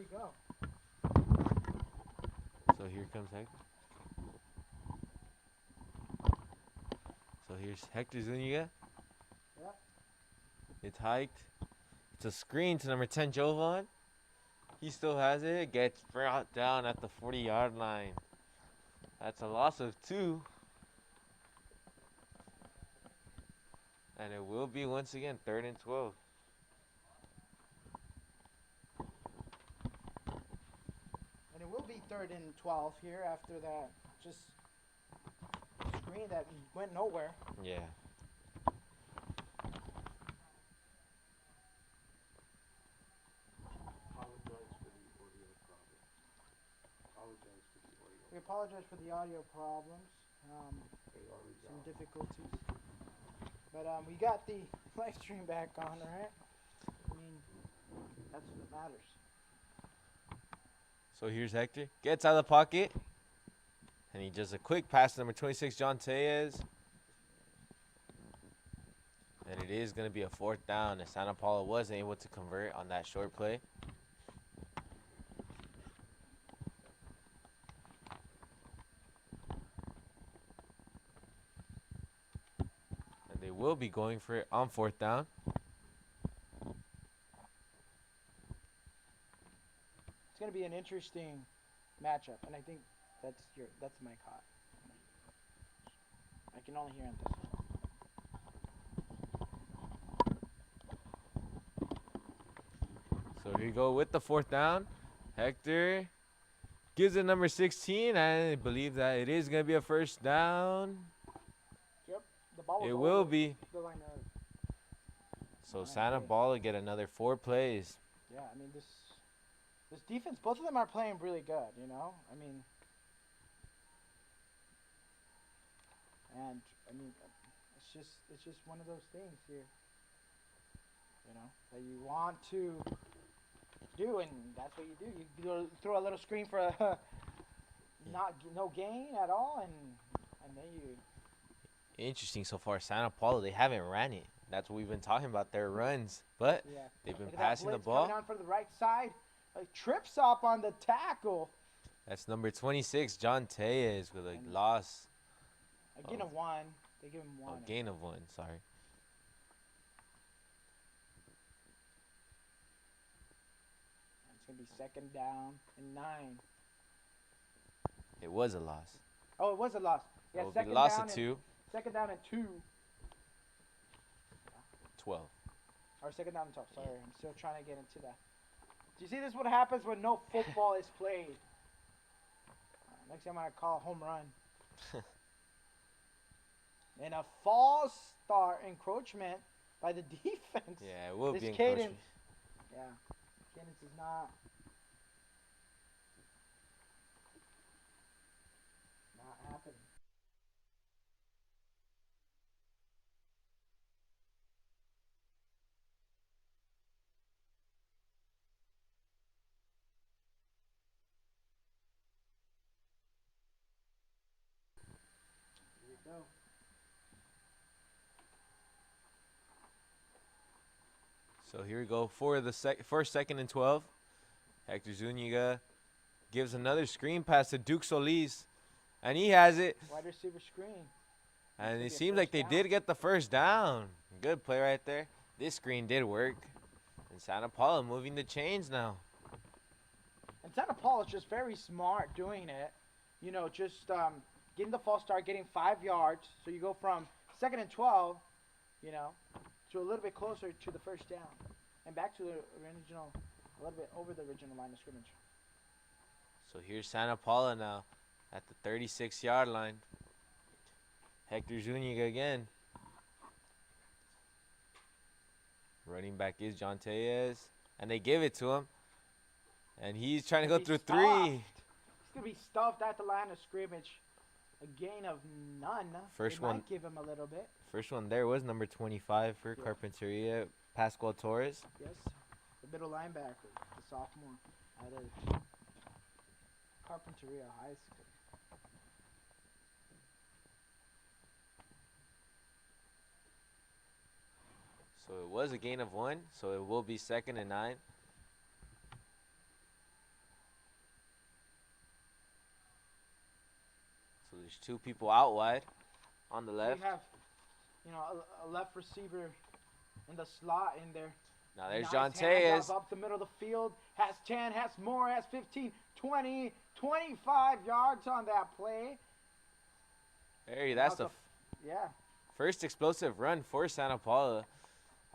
you go. So here comes Hector. So here's Hector Zuniga. Yep. It's hiked. It's a screen to number 10, Jovan. He still has it. Gets brought down at the 40-yard line. That's a loss of 2. And it will be, once again, 3rd and 12. And it will be 3rd and 12 here after that just screen that went nowhere. Yeah. We apologize for the audio problems. Some difficulties. But we got the live stream back on, right? I mean, that's what matters. So here's Hector. Gets out of the pocket. And he does a quick pass to number 26, John Tellez. And it is going to be a 4th down, as Santa Paula wasn't able to convert on that short play. And they will be going for it on 4th down. It's going to be an interesting matchup, and I think that's my hot. I can only hear on this one. So here you go with the 4th down. Hector gives it number 16, and I believe that it is going to be a 1st down. Yep, the ball was It will over be. the line of. So Santa Paula get another 4 plays. Yeah, I mean this defense, both of them are playing really good, you know? I mean, and I mean it's just one of those things here. You know, that you want to do, and that's what you do. You throw a little screen for a no gain at all, and then you. Interesting so far. Santa Paula, they haven't ran it. That's what we've been talking about, their runs. But Yeah. they've been Look at passing that the blitz ball. coming on from the right side. Trips up on the tackle. That's number 26, John Tellez, with a loss. A gain of 1. They give him 1. A gain of 1, sorry. It's going to be 2nd down and 9. It was a loss. Oh, it was a loss. Yeah, It will be 2nd loss down of 2. 2nd down and 2. 12. Or 2nd down and 12. Sorry, I'm still trying to get into that. Do you see this? What happens when no football is played? Next time I'm going to call a home run. And a false start encroachment by the defense. Yeah, it will This be Cadence. encroachment. Yeah. Cadence is not happening. Here we go. So here we go for the first, 2nd and 12. Hector Zuniga gives another screen pass to Duke Solis. And he has it. Wide receiver screen. And it seems like they did get the 1st down. Good play right there. This screen did work. And Santa Paula moving the chains now. And Santa Paula is just very smart doing it. You know, just getting the false start, getting 5 yards. So you go from 2nd and 12, you know, to a little bit closer to the 1st down. And back to the original, a little bit over the original line of scrimmage. So here's Santa Paula now at the 36-yard line. Hector Zuniga again. Running back is John Tellez. And they give it to him. And he's trying to go through 3. He's going to be stuffed at the line of scrimmage. A gain of none. First they one. Might give him a little bit. First one there was number 25 for Carpinteria, Pascual Torres. Yes. The middle linebacker. The sophomore. Out of Carpinteria High School. So it was a gain of 1. So it will be 2nd and 9. there's two people out wide on the We left. have, a left receiver in the slot in there. Now there's Nice John handoff Tejas. up the middle of the field. Has 10, has more, has 15, 20, 25 yards on that play. Hey, that's the Yeah. first explosive run for Santa Paula.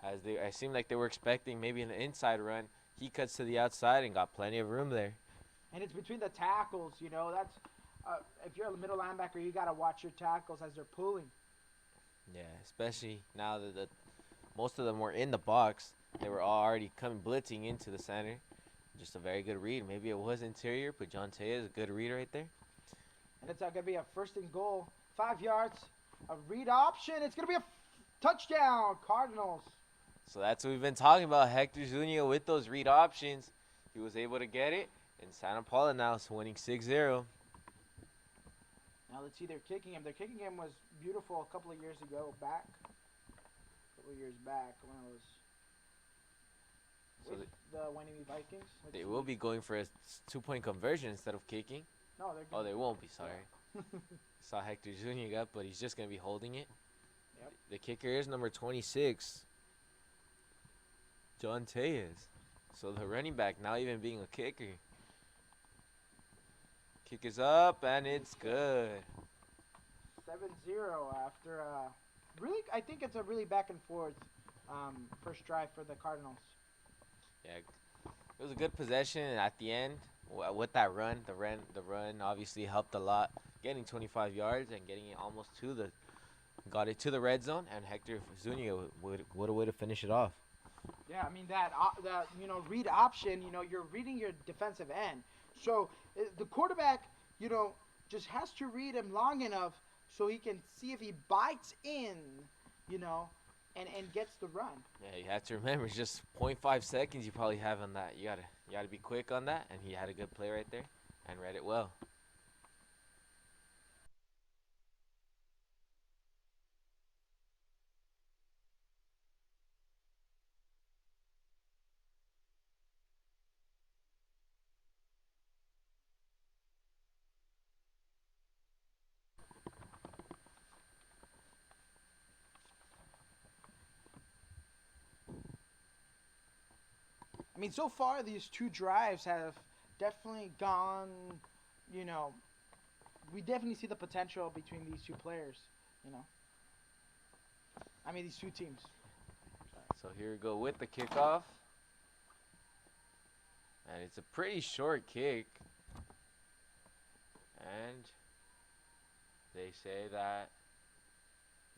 As I seemed like they were expecting maybe an inside run. He cuts to the outside and got plenty of room there. And it's between the tackles, That's if you're a middle linebacker, you got to watch your tackles as they're pulling. Yeah, especially now that most of them were in the box. They were already coming blitzing into the center. Just a very good read. Maybe it was interior, but John Tejas, a good read right there. And it's going to be a first and goal. 5 yards. A read option. It's going to be a touchdown, Cardinals. So that's what we've been talking about. Hector Zuniga with those read options. He was able to get it. And Santa Paula now is winning 6-0. Now let's see their kicking game. Their kicking game was beautiful a couple of years ago back. When I was So with the Wyoming Vikings. They will be going for a 2-point conversion instead of kicking. No, they're Oh, they won't be, sorry. Yeah. Saw Hector Zuniga, but he's just going to be holding it. Yep. The kicker is number 26, John Tejas. So the running back now even being a kicker. Kick is up, and it's good. 7-0 after really, I think it's a really back and forth first drive for the Cardinals. Yeah, it was a good possession, and at the end, with that run, the run obviously helped a lot. Getting 25 yards and getting it almost got it to the red zone, and Hector Zuniga what a way to finish it off. Yeah, I mean that read option. You're reading your defensive end, so the quarterback, just has to read him long enough so he can see if he bites in, and gets the run. Yeah, you have to remember it's just 0.5 seconds you probably have on that. You gotta be quick on that, and he had a good play right there and read it well. I mean, so far these two drives have definitely gone, we definitely see the potential between these two players, I mean, these two teams. So here we go with the kickoff. And it's a pretty short kick. And they say that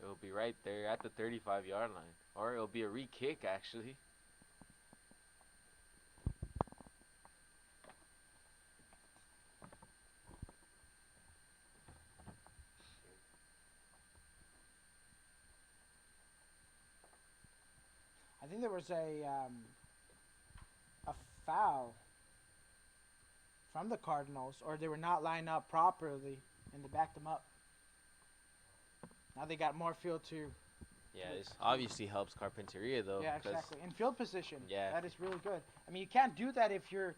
it will be right there at the 35-yard line. Or it'll be a re-kick, actually. I think there was a foul from the Cardinals, or they were not lined up properly, and they backed them up. Now they got more field to. Yeah, this obviously helps Carpinteria, though. Yeah, exactly. In field position. Yeah. That is really good. I mean, you can't do that if you're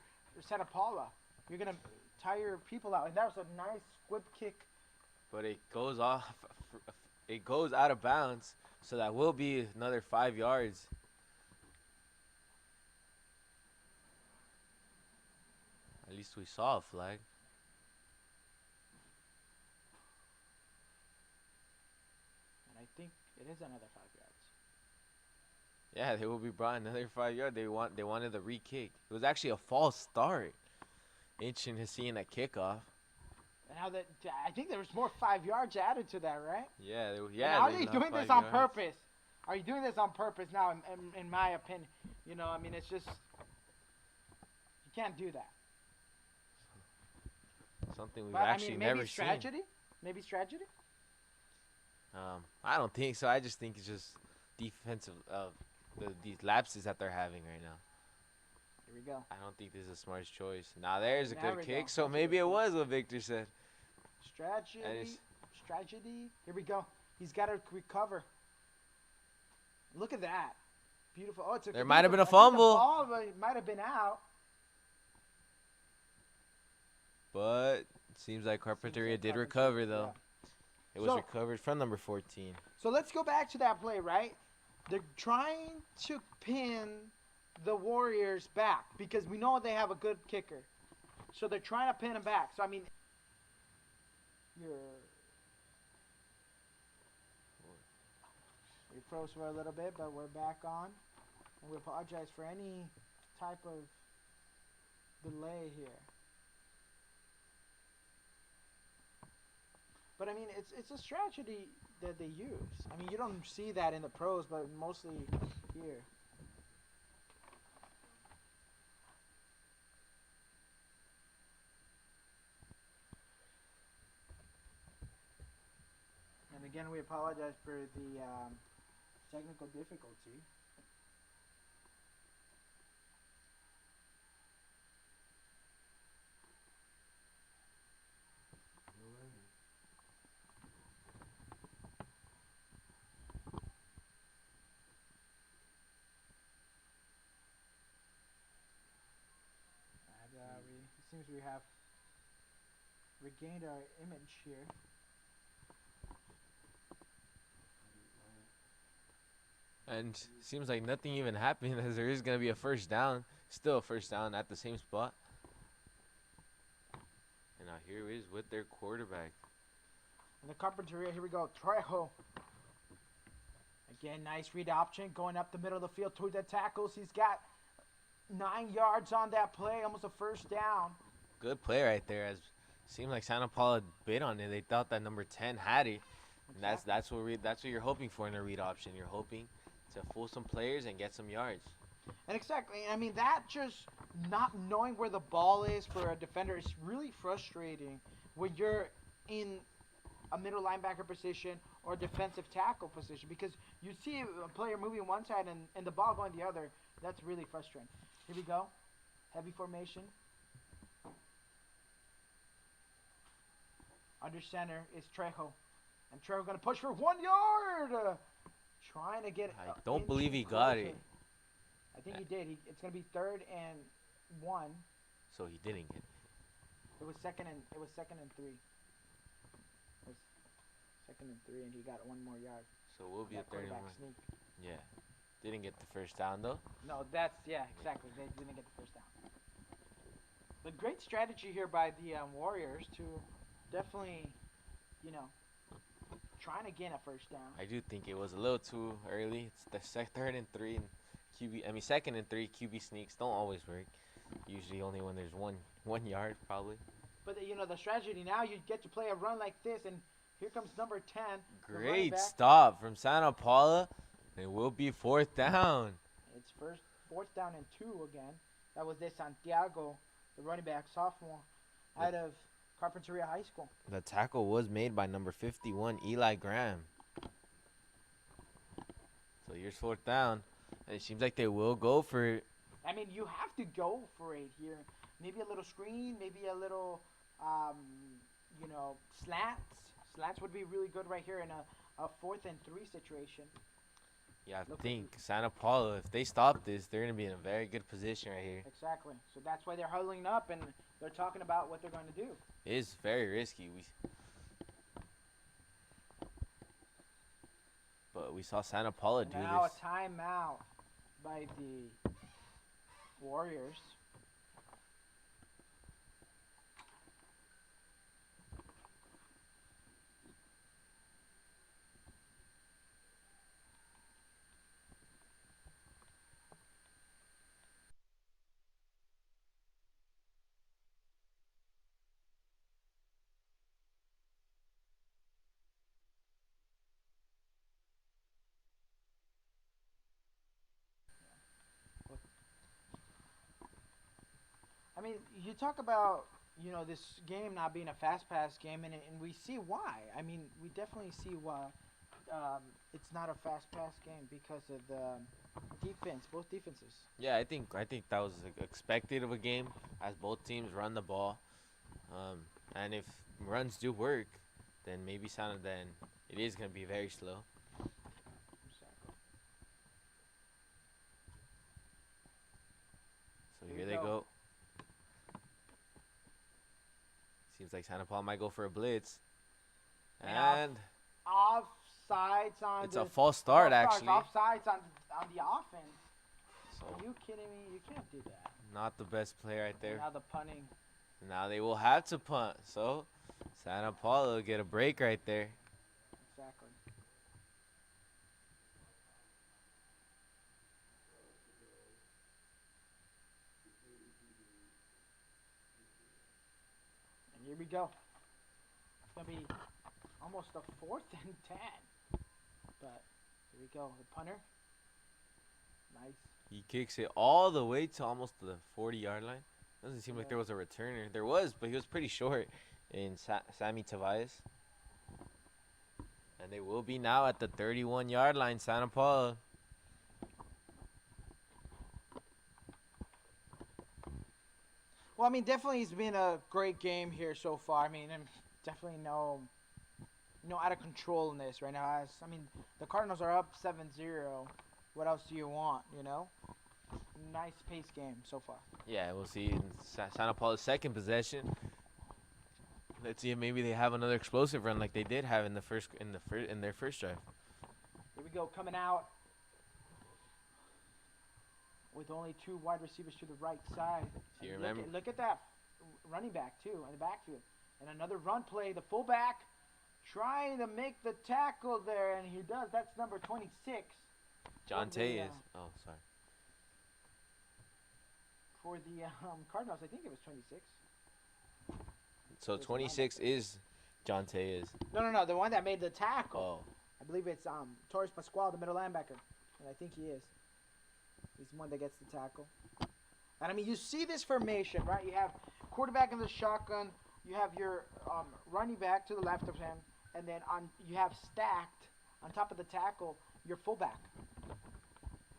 Santa Paula. You're going to tire people out. And that was a nice whip kick. But it goes off. It goes out of bounds, so that will be another 5 yards. At least we saw a flag. And I think it is another 5 yards. Yeah, they will be brought another 5 yards. They wanted the re-kick. It was actually a false start. Interesting to see in that kickoff. And now that I think there was more 5 yards added to that, right? Yeah, Are they doing this on purpose? Are you doing this on purpose now? In my opinion, I mean, it's just you can't do that. Something we've But, actually maybe never it's seen. tragedy. Maybe it's tragedy. I don't think so. I just think it's just defensive these lapses that they're having right now. Here we go. I don't think this is the smartest choice. Now there's a There good we kick, go. so That's a maybe good it kick. was what Victor said. Tragedy. Here we go. He's got to recover. Look at that. Beautiful. Oh, There might have been a I think the fumble. ball might have been out. But Seems like Carpinteria like did Carpinteria, recover though. yeah. It was So- recovered from number 14. So let's go back to that play, right? They're trying to pin the Warriors back because we know they have a good kicker. So they're trying to pin him back. So I mean, we froze for a little bit, but we're back on, and we apologize for any type of delay here. But I mean, it's a strategy that they use. I mean, you don't see that in the pros, but mostly here. And again, we apologize for the technical difficulty. It seems we have regained our image here. And seems like nothing even happened as there is going to be a first down. Still a first down at the same spot. And now here it is with their quarterback. And the Carpinteria, here we go. Trejo. Again, nice read option going up the middle of the field toward the tackles. He's got 9 yards on that play, almost a first down. Good play right there. As seemed like Santa Paula bid on it. They thought that number 10 had it. And that's what you're hoping for in a read option. You're hoping to fool some players and get some yards. And exactly, I mean, that just not knowing where the ball is for a defender is really frustrating when you're in a middle linebacker position or defensive tackle position, because you see a player moving one side and the ball going the other. That's really frustrating. Here we go. Heavy formation. Under center is Trejo. And Trejo going to push for 1 yard. Trying to get I don't believe he got it. I think he did. It's going to be 3rd and 1. So he didn't get it. It was second and 3. It was 2nd and 3, and he got 1 more yard. So we'll be a 31. Sneak. Yeah. Didn't get the first down though. No, exactly. They didn't get the first down. But great strategy here by the Warriors to definitely, trying to gain a first down. I do think it was a little too early. It's the 3rd and 3 and 2nd and 3 QB sneaks don't always work. Usually only when there's one yard probably. But the strategy now, you get to play a run like this, and here comes number 10. Great stop from Santa Paula. It will be 4th down. It's 4th down and 2 again. That was De Santiago, the running back, sophomore, out of Carpinteria High School. The tackle was made by number 51, Eli Graham. So here's 4th down. And it seems like they will go for it. I mean, you have to go for it here. Maybe a little screen, maybe a little, slants. Slants would be really good right here in a 4th and 3 situation. Yeah, I think Santa Paula, if they stop this, they're going to be in a very good position right here. Exactly. So that's why they're huddling up and they're talking about what they're going to do. It is very risky. But we saw Santa Paula do now this. A timeout by the Warriors. I mean, you talk about, this game not being a fast-paced game, and we see why. I mean, we definitely see why it's not a fast-paced game because of the defense, both defenses. Yeah, I think that was expected of a game as both teams run the ball. And if runs do work, then maybe then it is going to be very slow. So here they go. Seems like Santa Paula might go for a blitz. And And offsides on it's the a false start, false actually. Offsides on the offense. So Are you kidding me? You can't do that. not the best play right there. Now the punting. Now they will have to punt. So Santa Paula will get a break right there. Exactly. And here we go. It's going to be almost a 4th and 10. But here we go. The punter. Nice. He kicks it all the way to almost the 40-yard line. Doesn't seem like Yeah. there was a returner. There was, but he was pretty short in Sammy Tavares. And they will be now at the 31-yard line, Santa Paula. Well, I mean, definitely it's been a great game here so far. I mean, definitely no out of control in this right now. I mean, the Cardinals are up 7-0. What else do you want, you know? Nice pace game so far. Yeah, we'll see in Santa Paula's second possession. Let's see if maybe they have another explosive run like they did have in their first drive. Here we go, coming out with only 2 wide receivers to the right side. Do you And remember? Look at that running back too in the backfield, and another run play. The fullback trying to make the tackle there, and he does. That's number 26. John for Tay the, is. Oh, sorry. For the Cardinals, I think it was 26. So There's 26 is John Tay is. No, the one that made the tackle. Oh. I believe it's Torres Pascual, the middle linebacker, and I think he is. He's the one that gets the tackle. And I mean, you see this formation, right? You have quarterback in the shotgun. You have your running back to the left of him, and then you have stacked on top of the tackle your fullback.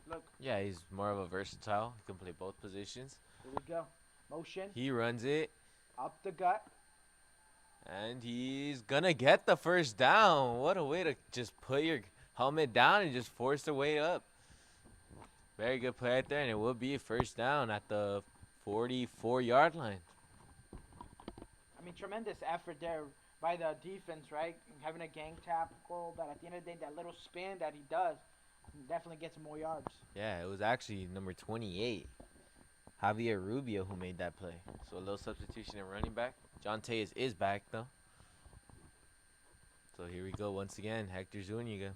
Look, Yeah, he's more of a versatile. He can play both positions. here we go. Motion He runs it, up the gut. and he's gonna get the first down. What a way to just put your helmet down and just force the way up. Very good play right there, and it will be a first down at the 44-yard line. I mean, tremendous effort there by the defense, right? Having a gang tackle, but at the end of the day, that little spin that he does definitely gets him more yards. Yeah, it was actually number 28, Javier Rubio, who made that play. So a little substitution in running back. John Tay is back, though. So here we go once again. Hector Zuniga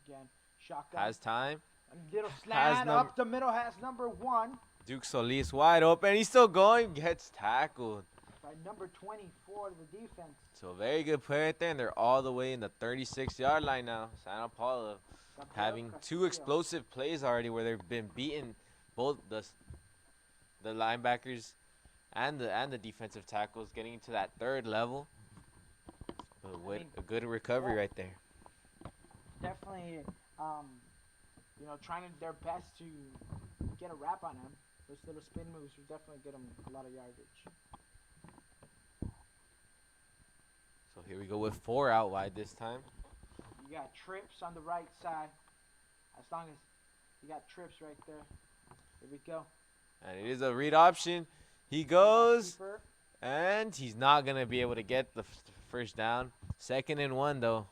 Again, shotgun. has time. A little slant up the middle, has number 1 Duke Solis wide open. He's still going. Gets tackled. by number 24 of the defense. So very good play right there. And they're all the way in the 36-yard line now. Santa Paula having 2 explosive plays already where they've been beating both the linebackers and the defensive tackles, getting into that 3rd level. But a good recovery right there. Definitely, trying their best to get a wrap on him. Those little spin moves will definitely get him a lot of yardage. So here we go with 4 out wide this time. You got trips on the right side. As long as you got trips right there. Here we go. And it is a read option. He goes, Keeper. and he's not going to be able to get the first down. 2nd and 1, though.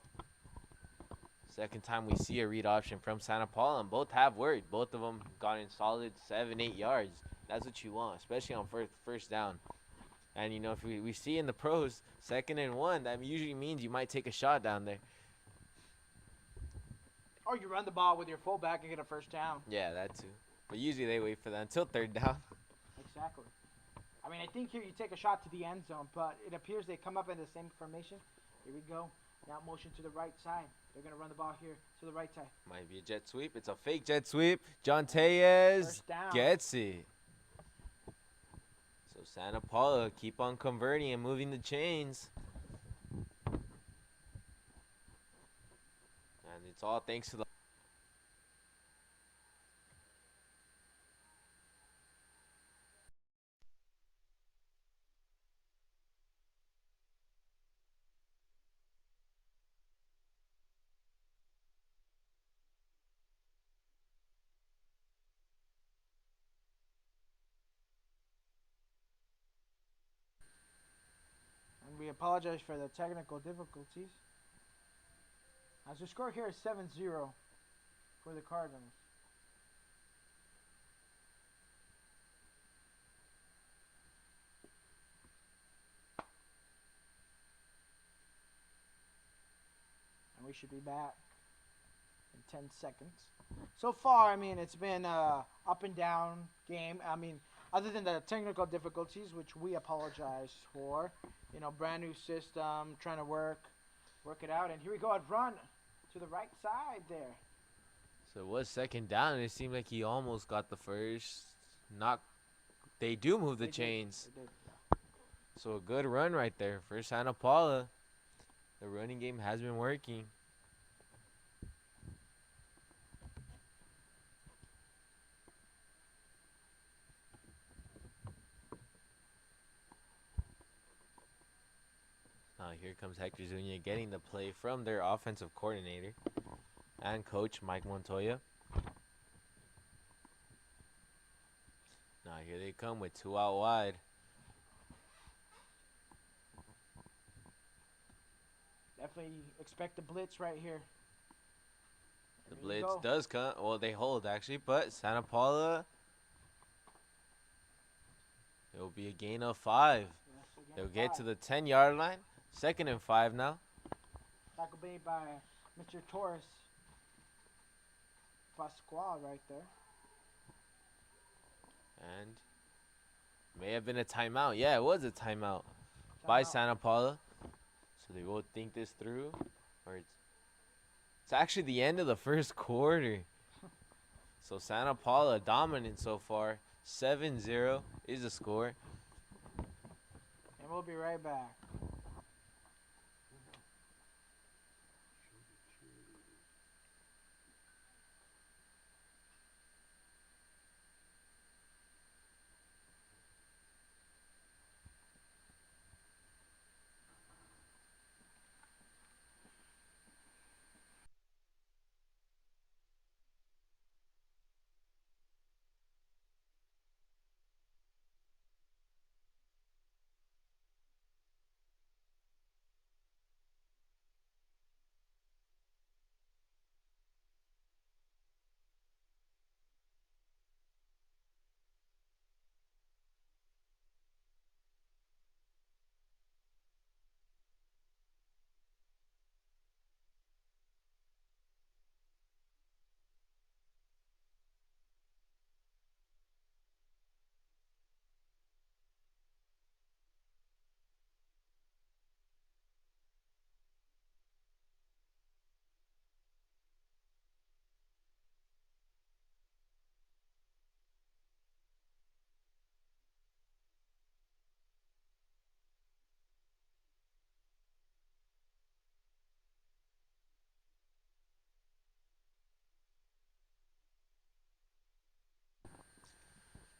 Second time we see a read option from Santa Paula, and both have worked. Both of them got in solid 7-8 yards. That's what you want, especially on first down. And, if we see in the pros, 2nd and 1, that usually means you might take a shot down there. Or you run the ball with your fullback and get a first down. Yeah, that too. But usually they wait for that until 3rd down. Exactly. I mean, I think here you take a shot to the end zone, but it appears they come up in the same formation. Here we go. Now motion to the right side. They're going to run the ball here to the right side. Might be a jet sweep. It's a fake jet sweep. John Tayez First down. gets it. So Santa Paula keep on converting and moving the chains. And it's all thanks to the we apologize for the technical difficulties. As the score here is 7-0 for the Cardinals. And we should be back in 10 seconds. So far, I mean, it's been a up and down game. I mean, other than the technical difficulties, which we apologize for. You know, brand new system, trying to work it out. And here we go, a run to the right side there. So it was second down, and it seemed like he almost got the first. Not, they do move the chains. They did. So a good run right there for Santa Paula. The running game has been working. Now here comes Hector Zuniga getting the play from their offensive coordinator and coach Mike Montoya. Now here they come with 2 out wide. Definitely expect the blitz right here. The blitz does come. Well, they hold actually, but Santa Paula, it will be a gain of 5. Yes, They'll get to the 10-yard line. 2nd and 5 now. Tackle made by Mr. Torres Pascual right there. And may have been a timeout. Yeah, it was a timeout by Santa Paula. So they will think this through. Or it's actually the end of the first quarter. So Santa Paula dominant so far. 7-0 is the score. And we'll be right back.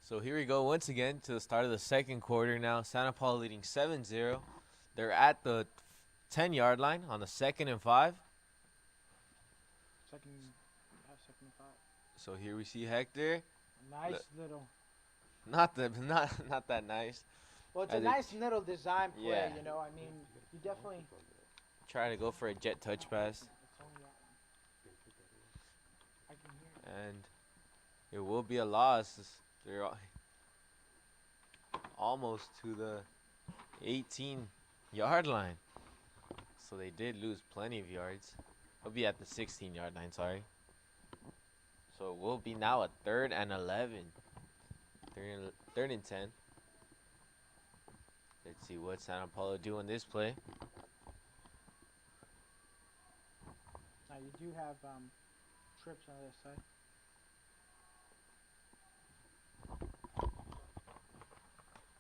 So here we go once again to the start of the second quarter now. Santa Paula leading 7-0. They're at the 10-yard line on the 2nd and 5. Second and 5. So here we see Hector. Nice little. Not that nice. Well, it's a nice little design play, Yeah. you know. I mean, you definitely Trying to go for a jet touch pass. It's only that one. I can hear it. And it will be a loss. They're almost to the 18-yard line. So they did lose plenty of yards. They'll be at the 16-yard line, sorry. So it will be now a 3rd and 11. 3rd and 10. Let's see what Santa Paula do in this play. Now you do have trips on this side.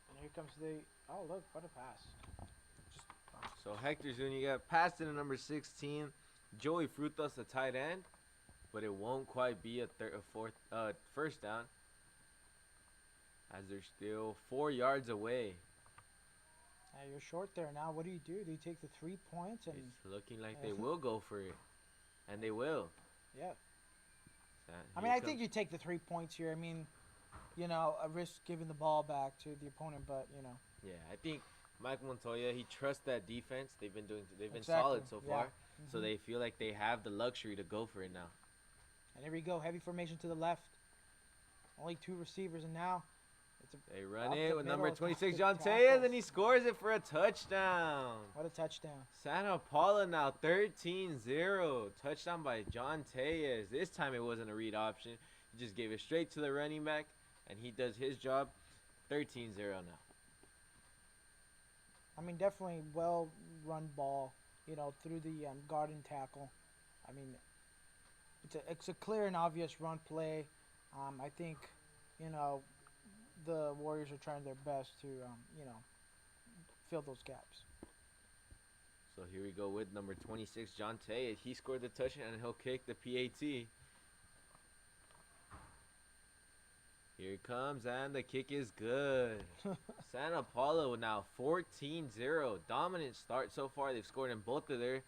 And here comes the, oh look, what a pass. So Hector Zuniga passed into number 16. Joey Frutos, the tight end. But it won't quite be a first down. As they're still 4 yards away. You're short there now. What do? Do you take the 3 points? And It's looking like they will go for it. And they will. yeah. So I mean, I think you take the 3 points here. I mean, you know, a risk giving the ball back to the opponent, but you know. Yeah, I think Mike Montoya, he trusts that defense. They've been Exactly. solid so Yeah. far. So Mhm. they feel like they have the luxury to go for it now. And here we go, heavy formation to the left. Only 2 receivers, and now it's They run up it the with middle, number 26, good John Tayez, tackles. and he scores it for a touchdown. What a touchdown. Santa Paula now 13-0. Touchdown by John Tayez. This time it wasn't a read option. He just gave it straight to the running back, and he does his job. 13-0 now. I mean, definitely well run ball, through the guard and tackle. I mean, it's a clear and obvious run play. I think, the Warriors are trying their best to, fill those gaps. So here we go with number 26, John Tayez. He scored the touchdown, and he'll kick the PAT. Here it comes, and the kick is good. Santa Paula now 14-0. Dominant start so far. They've scored in both of their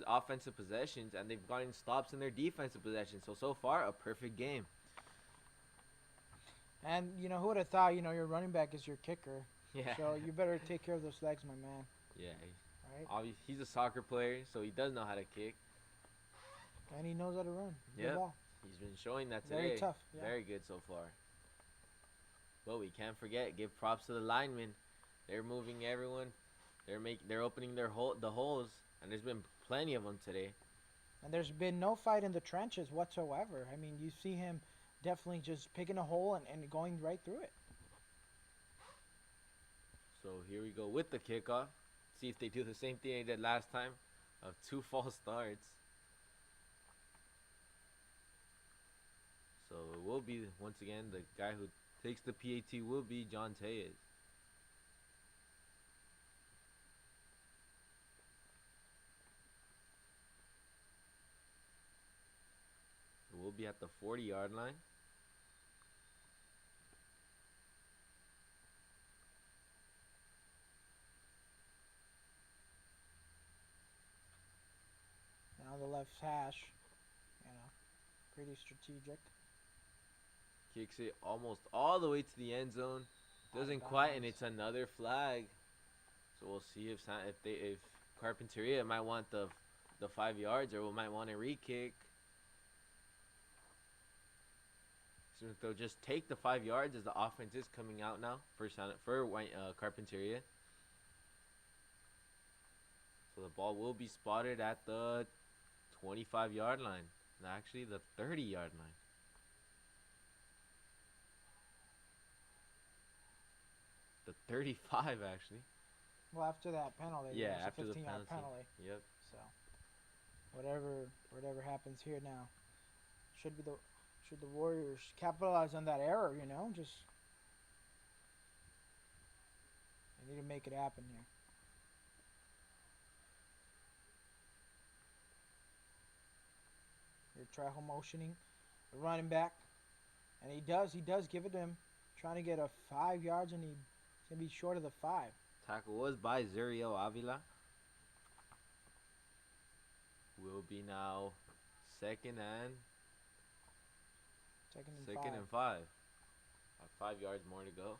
offensive possessions, and they've gotten stops in their defensive possessions. So far, a perfect game. And, who would have thought, your running back is your kicker. Yeah. So you better take care of those legs, my man. Yeah. Right? He's a soccer player, so he does know how to kick. And he knows how to run. Yeah. He's been showing that today. Very tough. Yeah. Very good so far. But we can't forget, give props to the linemen. They're moving everyone. They're opening the holes, and there's been plenty of them today. And there's been no fight in the trenches whatsoever. I mean, you see him definitely just picking a hole and going right through it. So here we go with the kickoff. See if they do the same thing they did last time of 2 false starts. So it will be, once again, the guy who takes the PAT will be John Tayez. It will be at the 40-yard line. Now the left hash, pretty strategic. Kicks it almost all the way to the end zone. Doesn't quite, and it's another flag. So we'll see if Carpinteria might want the 5 yards, or we might want a re-kick. So they'll just take the 5 yards as the offense is coming out now for Carpinteria. So the ball will be spotted at the 25-yard line. Actually, the 30-yard line. The 35, actually. Well, after that penalty, Yeah, it's after a the 15-yard penalty. Yep. So whatever happens here now, should the Warriors capitalize on that error? Just they need to make it happen here. You're trial motioning the running back, and he does give it to him, trying to get a 5 yards, and he's gonna be short of the 5. Tackle was by Zuriel Avila. Will be now second and 5. 5 yards more to go.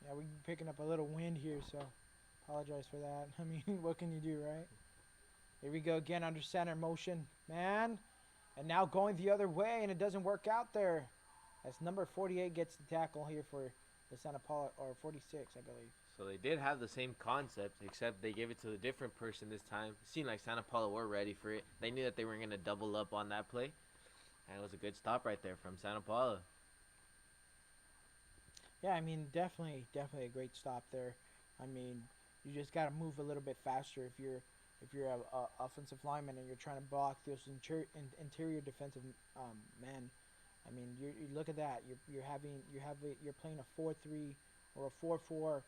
Yeah, we're picking up a little wind here, so apologize for that. I mean, what can you do, right? Here we go again under center motion, man. And now going the other way, and it doesn't work out there. As number 48 gets the tackle here for the Santa Paula, or 46, I believe. So they did have the same concept, except they gave it to a different person this time. It seemed like Santa Paula were ready for it. They knew that they were going to double up on that play. And it was a good stop right there from Santa Paula. Yeah, I mean, definitely a great stop there. I mean, you just got to move a little bit faster if you're a offensive lineman and you're trying to block those interior defensive men. I mean, you look at that. You're playing a 4-3 or a 4-4.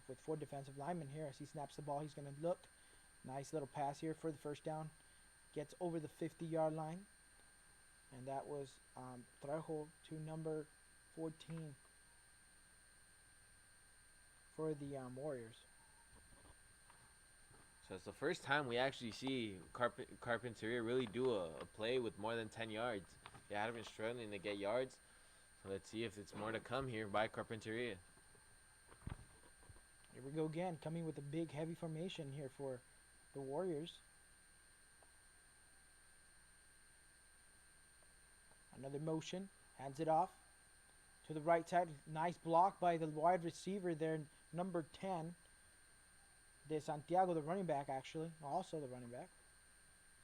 With 4 defensive linemen here. As he snaps the ball, he's gonna look. Nice little pass here for the first down. Gets over the 50-yard line, and that was Trejo to number 14 for the Warriors. So it's the first time we actually see Carpinteria really do a play with more than 10 yards. They haven't been struggling to get yards. So let's see if it's more to come here by Carpinteria. Here we go again, coming with a big, heavy formation here for the Warriors. Another motion, hands it off to the right side. Nice block by the wide receiver there, number 10. De Santiago, the running back, actually. Also the running back.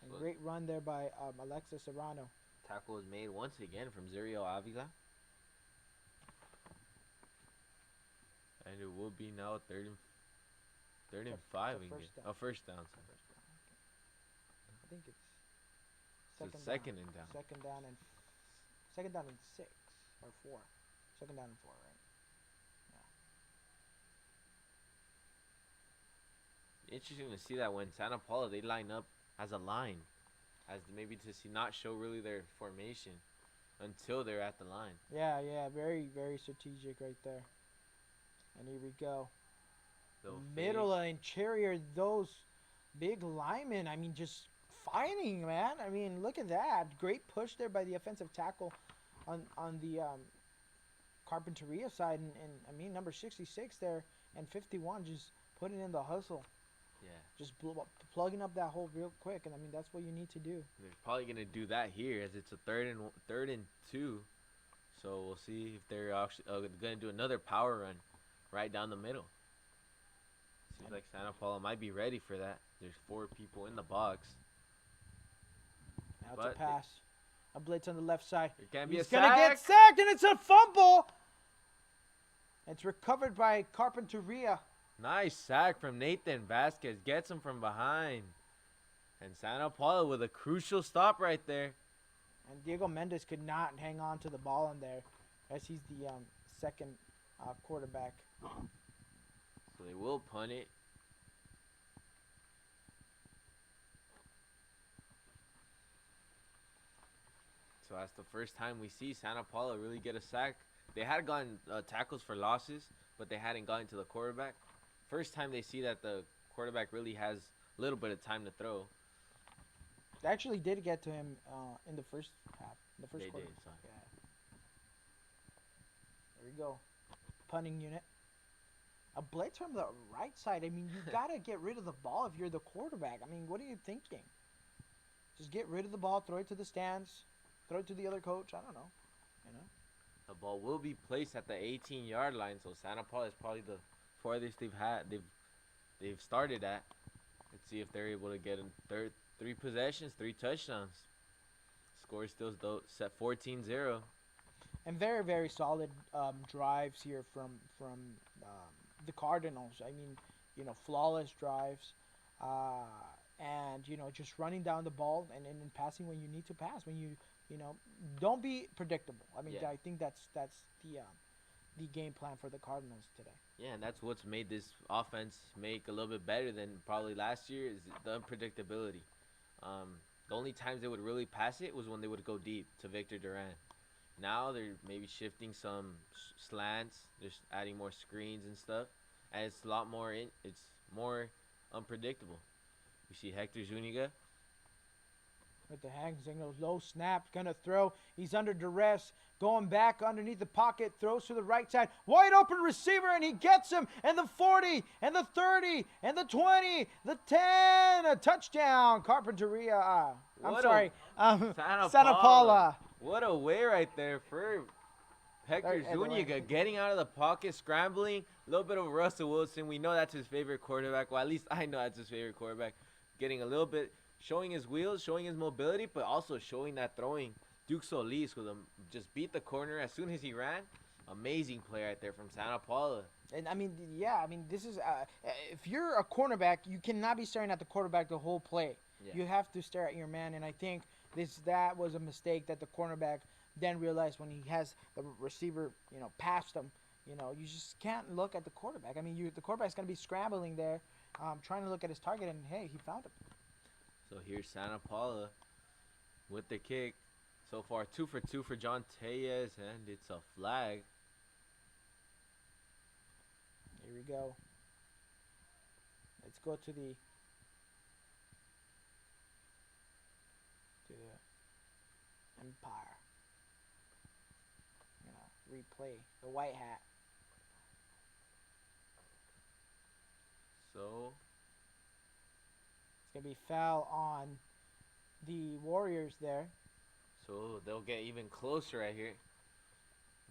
And So great run there by Alexis Serrano. tackle is made once again from Zirio Avila. And it will be now third and 5 a again. first down. Oh, first down. Sorry. First down, okay. I think it's So second and down. Second down and 6 or 4. Second down and 4, right? Interesting to see that when Santa Paula, they line up as a line, as maybe to see not show really their formation until they're at the line. Yeah, very, very strategic right there. And here we go. They'll Middle fake. and interior, those big linemen, I mean, just fighting, man. I mean, look at that. Great push there by the offensive tackle on the Carpinteria side. And I mean, number 66 there and 51 just putting in the hustle. Yeah. Just plugging up that hole real quick. And, I mean, that's what you need to do. They're probably going to do that here as it's a third and 2. So we'll see if they're actually going to do another power run right down the middle. Seems like Santa Paula might be ready for that. There's 4 people in the box. Now But it's a pass. A blitz on the left side. It can't be He's a going to sack. get sacked, and it's a fumble. It's recovered by Carpinteria. Nice sack from Nathan Vasquez. Gets him from behind. And Santa Paula with a crucial stop right there. And Diego Mendes could not hang on to the ball in there as he's the second quarterback. So they will punt it. So that's the first time we see Santa Paula really get a sack. They had gotten tackles for losses, but they hadn't gotten to the quarterback. First time they see that the quarterback really has a little bit of time to throw. They actually did get to him in the first half, in the first They quarter. did, so. Yeah. There we go. Punting unit. A blitz from the right side. I mean, you got to get rid of the ball if you're the quarterback. I mean, what are you thinking? Just get rid of the ball, throw it to the stands, throw it to the other coach. I don't know. You know? The ball will be placed at the 18-yard line, so Santa Paula is probably the farthest they've started at. Let's see if they're able to get in 3 possessions, 3 touchdowns. Score still set 14-0. And very, very solid drives here from the Cardinals. I mean, you know, flawless drives. And, you know, just running down the ball and passing when you need to pass. When you know, don't be predictable. I mean, Yeah. I think that's the game plan for the Cardinals today. Yeah, and that's what's made this offense make a little bit better than probably last year is the unpredictability. The only times they would really pass it was when they would go deep to Victor Duran. Now they're maybe shifting some slants, just adding more screens and stuff, and it's a lot more. It's more unpredictable. We see Hector Zuniga. With the hang signal, low snap, gonna throw. He's under duress, going back underneath the pocket, throws to the right side. Wide open receiver, and he gets him. And the 40, and the 30, and the 20, the 10. A touchdown, Carpinteria. Santa Paula. What a way right there for Hector Zuniga getting out of the pocket, scrambling. A little bit of Russell Wilson. We know that's his favorite quarterback. Well, at least I know that's his favorite quarterback. Getting a little bit, showing his wheels, showing his mobility, but also showing that throwing. Duke Solis who just beat the corner as soon as he ran. Amazing play right there from Santa Paula. And, I mean, yeah, I mean, this is if you're a cornerback, you cannot be staring at the quarterback the whole play. Yeah. You have to stare at your man, and I think that was a mistake that the cornerback then realized when he has the receiver, you know, past him. You know, you just can't look at the quarterback. I mean, the quarterback's going to be scrambling there, trying to look at his target, and, hey, he found him. So here's Santa Paula with the kick. So far, 2 for 2 for John Tellez, and it's a flag. Here we go. Let's go to the Empire. Replay the white hat. So It's gonna be foul on the Warriors there. So they'll get even closer right here.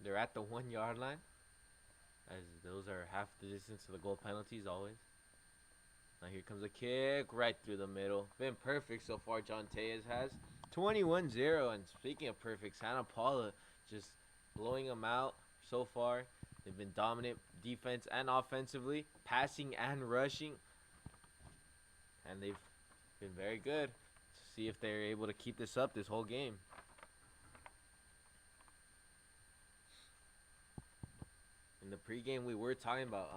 They're at the 1 yard line, as those are half the distance to the goal penalties always. Now here comes a kick right through the middle. Been perfect so far, John Tejas has. 21-0, and speaking of perfect, Santa Paula just blowing them out so far. They've been dominant defense and offensively, passing and rushing, and they've been very good. To see if they're able to keep this up this whole game. In the pregame, we were talking about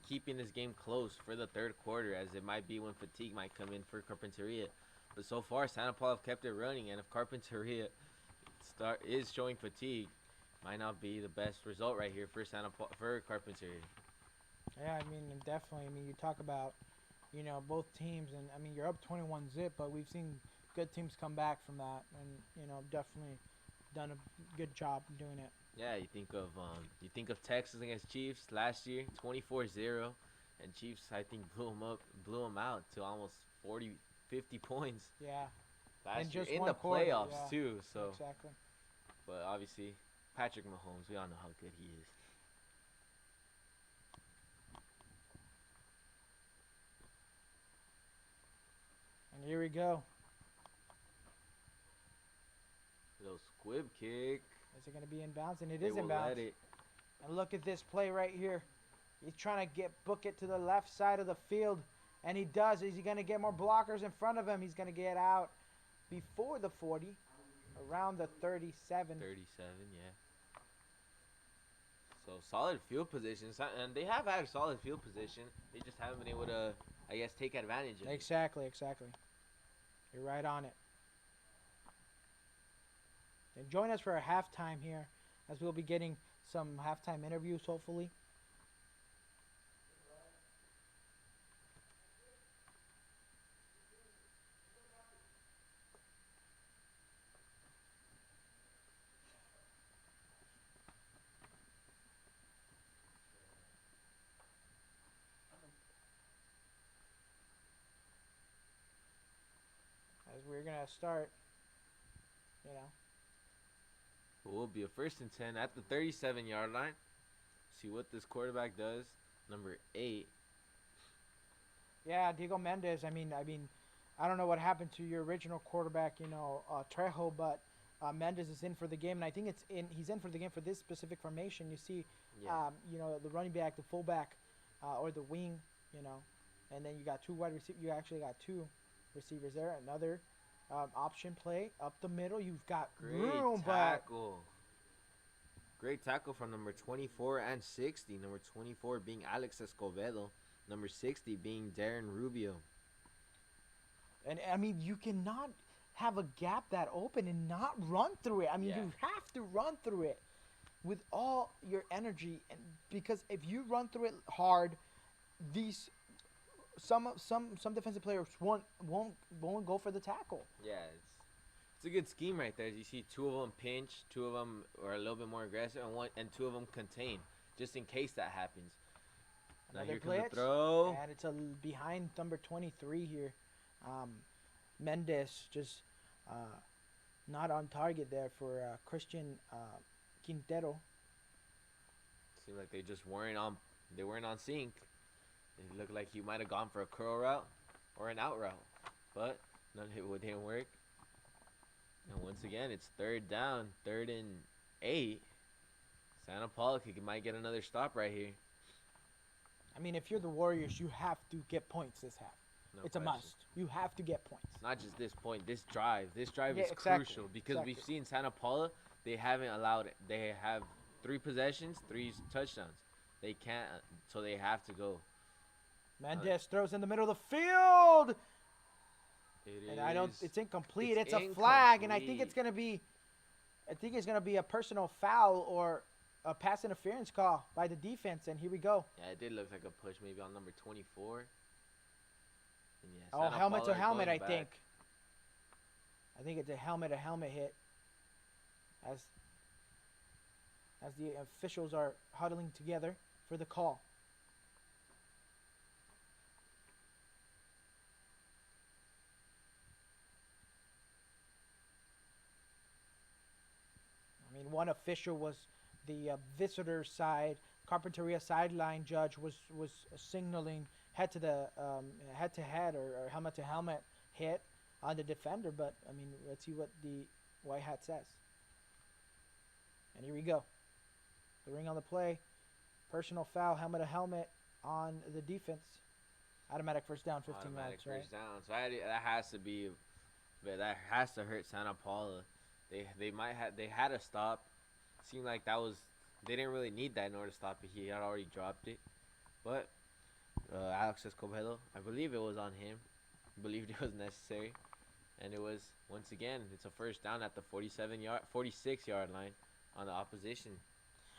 keeping this game close for the third quarter, as it might be when fatigue might come in for Carpinteria. But so far, Santa Paula have kept it running, and if Carpinteria is showing fatigue, might not be the best result right here for Carpinteria. Yeah, I mean, definitely. I mean, you talk about, both teams, and I mean, you're up 21-0, but we've seen good teams come back from that, and definitely done a good job doing it. Yeah, you think of Texas against Chiefs last year, 24-0, and Chiefs I think blew them out to almost 40, 50 points. Yeah. Last year in the playoffs too. So exactly. But obviously, Patrick Mahomes, we all know how good he is. And here we go. Little squib kick. Is it going to be in bounds? And it They is in will bounds. let it. And look at this play right here. He's trying to book it to the left side of the field. And he does. Is he going to get more blockers in front of him? He's going to get out before the 40. Around the 37. 37, yeah. So solid field position. And they have had a solid field position. They just haven't been able to, I guess, take advantage of it. Exactly. You're right on it. And join us for a halftime here, as we'll be getting some halftime interviews, hopefully. As we're going to start, It will be a 1st and 10 at the 37-yard line. See what this quarterback does. Number 8. Yeah, Diego Mendez. I mean, I don't know what happened to your original quarterback, Trejo, but Mendez is in for the game, and I think he's in for the game for this specific formation. You see, the running back, the fullback, or the wing, and then you got two wide receivers. You actually got two receivers there. Another option play up the middle. You've got room, tackle. Great tackle from number 24 and 60. Number 24 being Alex Escobedo. Number 60 being Darren Rubio. And I mean, you cannot have a gap that open and not run through it. I mean, you have to run through it with all your energy, and because if you run through it hard, some defensive players won't go for the tackle. Yeah, it's a good scheme right there. As you see, two of them pinch, two of them are a little bit more aggressive, and two of them contain, just in case that happens. Another now here blitz, comes the throw. And it's behind number 23 here. Mendez just not on target there for Christian Quintero. Seemed like they just weren't on sync. It looked like he might have gone for a curl route or an out route, but none of it didn't work. And once again, it's 3rd down, 3rd and 8. Santa Paula might get another stop right here. I mean, if you're the Warriors, you have to get points this half. It's question. A must. You have to get points. Not just this point, this drive. This drive is exactly, crucial because we've seen Santa Paula, they haven't allowed it. They have 3 possessions, 3 touchdowns. They can't, so they have to go. Mendez throws in the middle of the field. It's incomplete. It's a flag, and I think it's gonna be a personal foul or a pass interference call by the defense. And here we go. Yeah, it did look like a push, maybe on number 24. Helmet to helmet, I think. I think it's a helmet hit. as the officials are huddling together for the call. I mean, one official was the visitor side. Carpinteria sideline judge was signaling head to the head to head or helmet to helmet hit on the defender. But I mean, let's see what the white hat says. And here we go. The ring on the play. Personal foul, helmet to helmet on the defense. Automatic first down, 15 Automatic yards, right? first down. So that has to be, but that has to hurt Santa Paula. They had to stop. Seemed like they didn't really need that in order to stop it. He had already dropped it, but Alex Escobedo, I believe it was on him. Believed it was necessary, and it was once again. It's a first down at the 46-yard line on the opposition.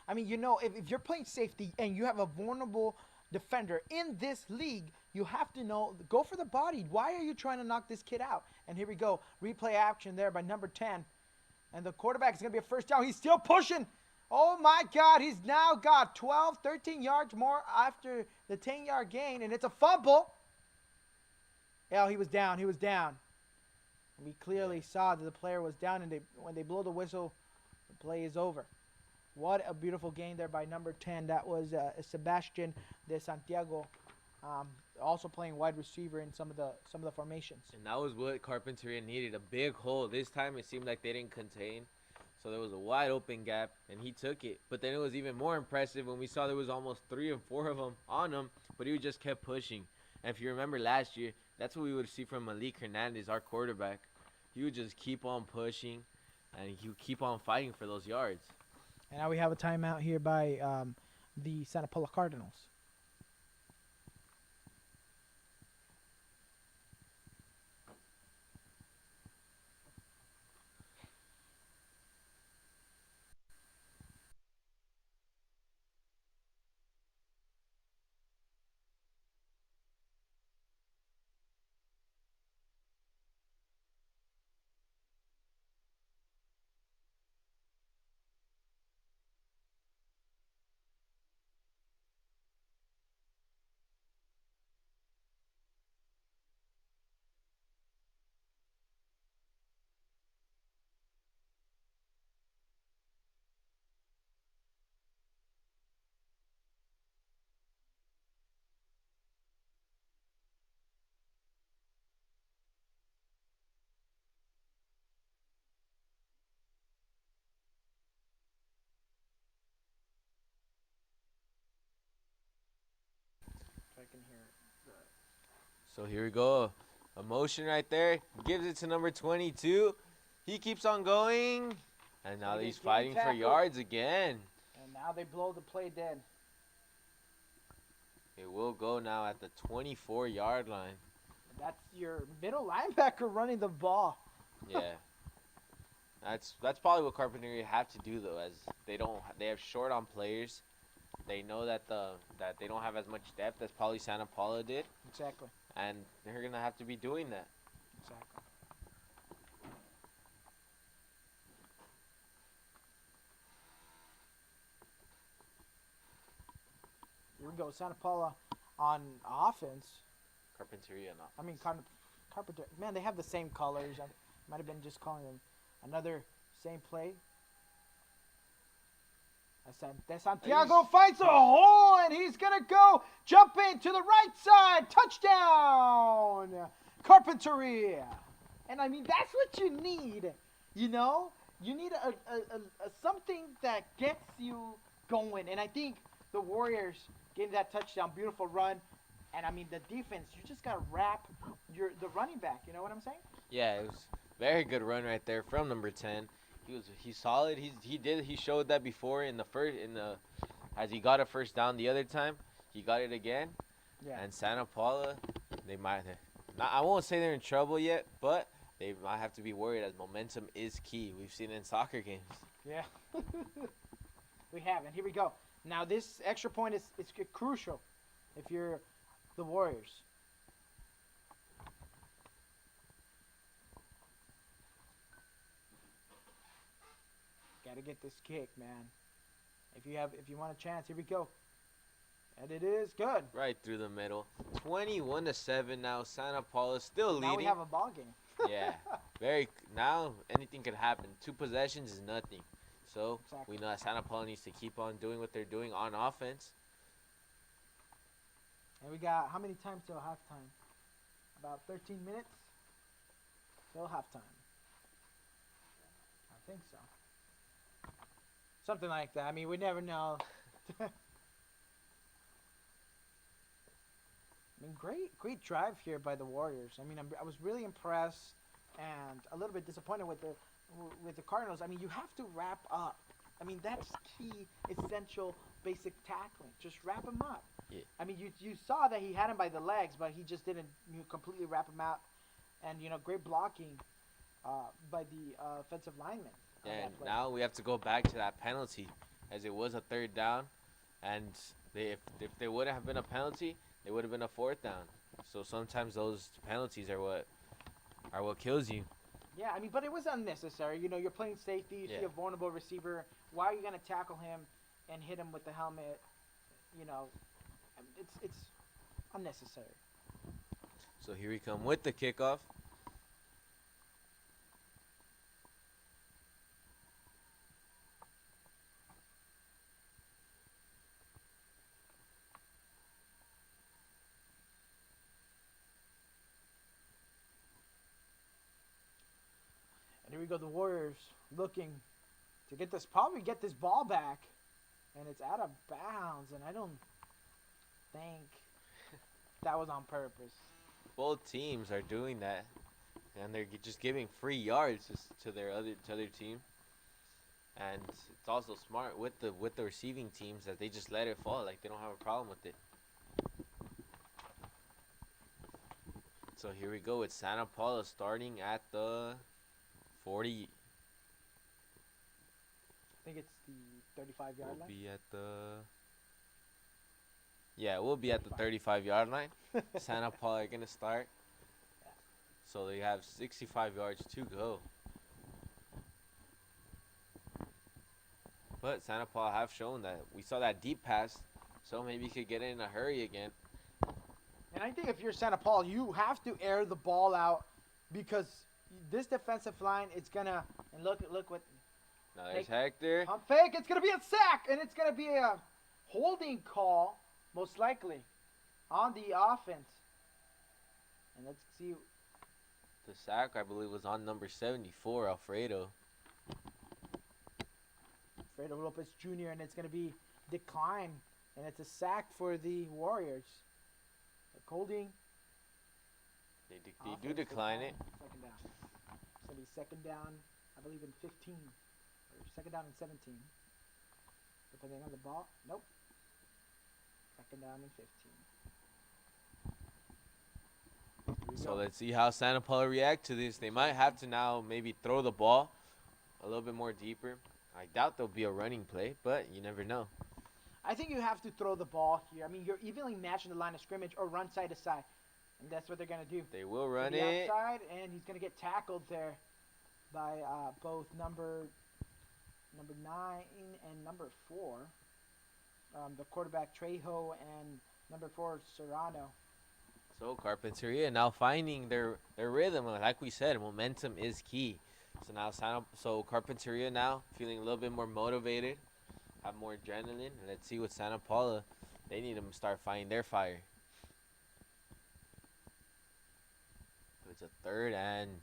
I mean, if you're playing safety and you have a vulnerable defender in this league, you have to know, go for the body. Why are you trying to knock this kid out? And here we go. Replay action there by number 10. And the quarterback is going to be a first down. He's still pushing. Oh, my God. He's now got 12, 13 yards more after the 10-yard gain, and it's a fumble. Yeah, he was down. He was down. We clearly saw that the player was down, and when they blow the whistle, the play is over. What a beautiful game there by number 10. That was Sebastian de Santiago, also playing wide receiver in some of the formations. And that was what Carpinteria needed, a big hole. This time it seemed like they didn't contain, so there was a wide open gap, and he took it. But then it was even more impressive when we saw there was almost 3 or 4 of them on him, but he just kept pushing. And if you remember last year, that's what we would see from Malik Hernandez, our quarterback. He would just keep on pushing, and he would keep on fighting for those yards. And now we have a timeout here by the Santa Paula Cardinals. I can hear it. So here we go. A motion right there. Gives it to number 22. He keeps on going. And now he's fighting for yards again. And now they blow the play dead. It will go now at the 24-yard line. That's your middle linebacker running the ball. Yeah. That's probably what Carpinteria have to do though, as they have short on players. They know that they don't have as much depth as probably Santa Paula did. Exactly. And they're gonna have to be doing that. Exactly. Here we go. Santa Paula on offense. Carpinteria not. I mean, Carpenter. Man, they have the same colors. I might have been just calling them another same play. De Santiago finds a hole, and he's going to go jump in to the right side. Touchdown, Carpinteria. And, I mean, that's what you need, you know? You need a something that gets you going. And I think the Warriors getting that touchdown, beautiful run. And, I mean, the defense, you just got to wrap the running back. You know what I'm saying? Yeah, it was very good run right there from number 10. He's solid. He showed that before as he got a first down the other time. He got it again. Yeah. And Santa Paula, I won't say they're in trouble yet, but they might have to be worried as momentum is key. We've seen it in soccer games. Yeah. We have, and here we go. Now this extra point is crucial if you're the Warriors. Gotta get this kick, man. If you want a chance, here we go. And it is good. Right through the middle. 21-7 now. Santa Paula still leading. Now we have a ball game. Yeah. Now anything could happen. 2 possessions is nothing. So Exactly. we know that Santa Paula needs to keep on doing what they're doing on offense. And we got how many times till halftime? About 13 minutes till halftime. I think so. Something like that. I mean, we never know. I mean, great drive here by the Warriors. I mean, I was really impressed and a little bit disappointed with the Cardinals. I mean, you have to wrap up. I mean, that's key, essential, basic tackling. Just wrap him up. Yeah. I mean, you saw that he had him by the legs, but he just didn't completely wrap him out. And, great blocking by the offensive lineman. And now we have to go back to that penalty, as it was a 3rd down. And if there wouldn't have been a penalty, it would have been a 4th down. So sometimes those penalties are what kills you. Yeah, I mean, but it was unnecessary. You're playing safety. You see a vulnerable receiver. Why are you going to tackle him and hit him with the helmet? It's unnecessary. So here we come with the kickoff. Here we go, the Warriors looking to get this ball back, and it's out of bounds, and I don't think that was on purpose. Both teams are doing that, and they're just giving free yards to their other team, and it's also smart with the receiving teams that they just let it fall, like they don't have a problem with it. So here we go with Santa Paula starting at the 40. I think it's the 35-yard line. We'll be at the 35-yard line. Santa Paula are gonna start. Yeah. So they have 65 yards to go. But Santa Paula have shown that we saw that deep pass, so maybe you could get it in a hurry again. And I think if you're Santa Paula, you have to air the ball out because this defensive line is gonna look what. Now there's Hector. Pump fake. It's gonna be a sack, and it's gonna be a holding call, most likely, on the offense. And let's see. The sack, I believe, was on number 74, Alfredo Lopez Jr., and it's gonna be decline, and it's a sack for the Warriors. Holding. They do decline it. Second down. It's going to be second down, I believe, in 15. Or second down and 17. Depending on the ball. Nope. Second down and 15. So let's see how Santa Paula react to this. They might have to now maybe throw the ball a little bit more deeper. I doubt there'll be a running play, but you never know. I think you have to throw the ball here. I mean, you're evenly matching the line of scrimmage or run side to side. And that's what they're going to do. They will run the it. Outside, and he's going to get tackled there by both number 9 and number 4. The quarterback, Trejo, and number 4, Serrano. So Carpinteria now finding their rhythm. Like we said, momentum is key. So now Carpinteria now feeling a little bit more motivated, have more adrenaline. And let's see what Santa Paula, they need to start finding their fire. It's a 3rd and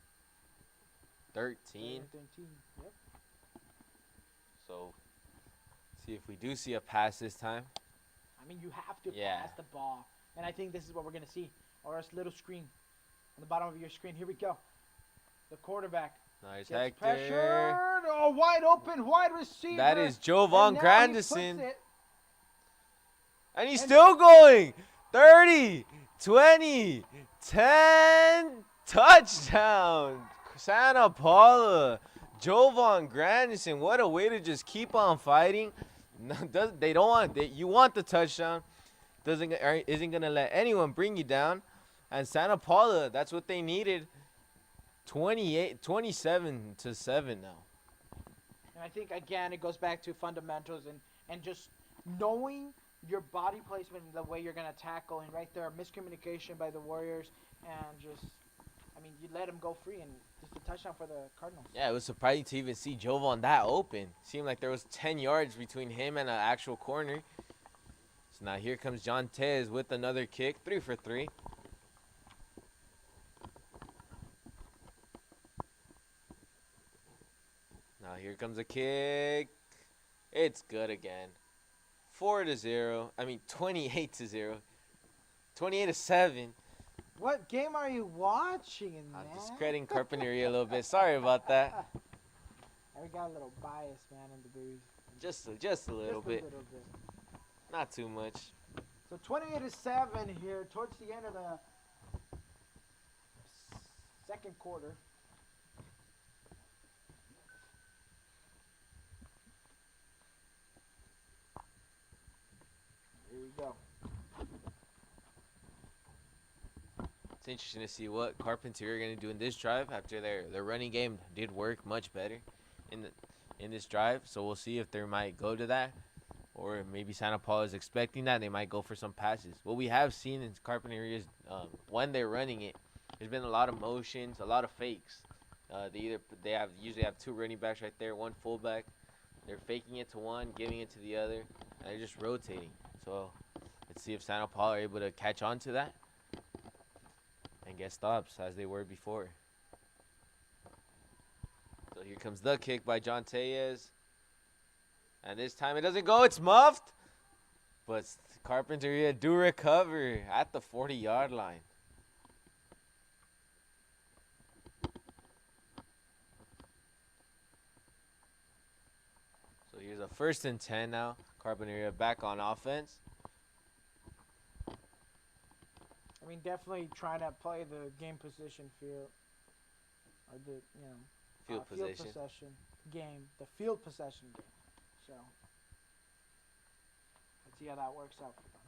13. Yep. So see if we do see a pass this time. I mean, you have to pass the ball. And I think this is what we're going to see. Or a little screen on the bottom of your screen. Here we go. The quarterback. Nice gets Hector. pressured. Oh, wide open, wide receiver. That is Jovan Grandison. And he's And still going. 30, 20, 10. Touchdown. Santa Paula. Jovan Grandison. What a way to just keep on fighting. They don't want it. You want the touchdown. Isn't going to let anyone bring you down. And Santa Paula, that's what they needed. 27-7 now. And I think again it goes back to fundamentals and just knowing your body placement and the way you're gonna tackle. And right there, miscommunication by the Warriors, and just I mean you let them go free and just a touchdown for the Cardinals. Yeah, it was surprising to even see Jovan that open. Seemed like there was 10 yards between him and an actual corner. So now here comes John Tez with another kick, 3 for 3. Now here comes a kick. It's good again. 4-0. I mean 28-0. 28-7. What game are you watching, man? I'm discrediting Carpinteria a little bit. Sorry about that. We got a little bias, man, in the booth. Just a little bit. Not too much. So 28-7 here towards the end of the second quarter. Here we go. It's interesting to see what Carpinteria are going to do in this drive after their running game did work much better in this drive. So we'll see if they might go to that, or maybe Santa Paula is expecting that. They might go for some passes. What we have seen in Carpinteria is when they're running it, there's been a lot of motions, a lot of fakes. They usually have 2 running backs right there, 1 fullback. They're faking it to one, giving it to the other, and they're just rotating. So let's see if Santa Paula are able to catch on to that and get stops as they were before. So here comes the kick by John Tellez. And this time it doesn't go. It's muffed. But Carpinteria do recover at the 40-yard line. So here's a 1st and 10 now. Carpinteria back on offense. I mean, definitely trying to play the game position field, or the Field possession game, the field possession game. So let's see how that works out for them.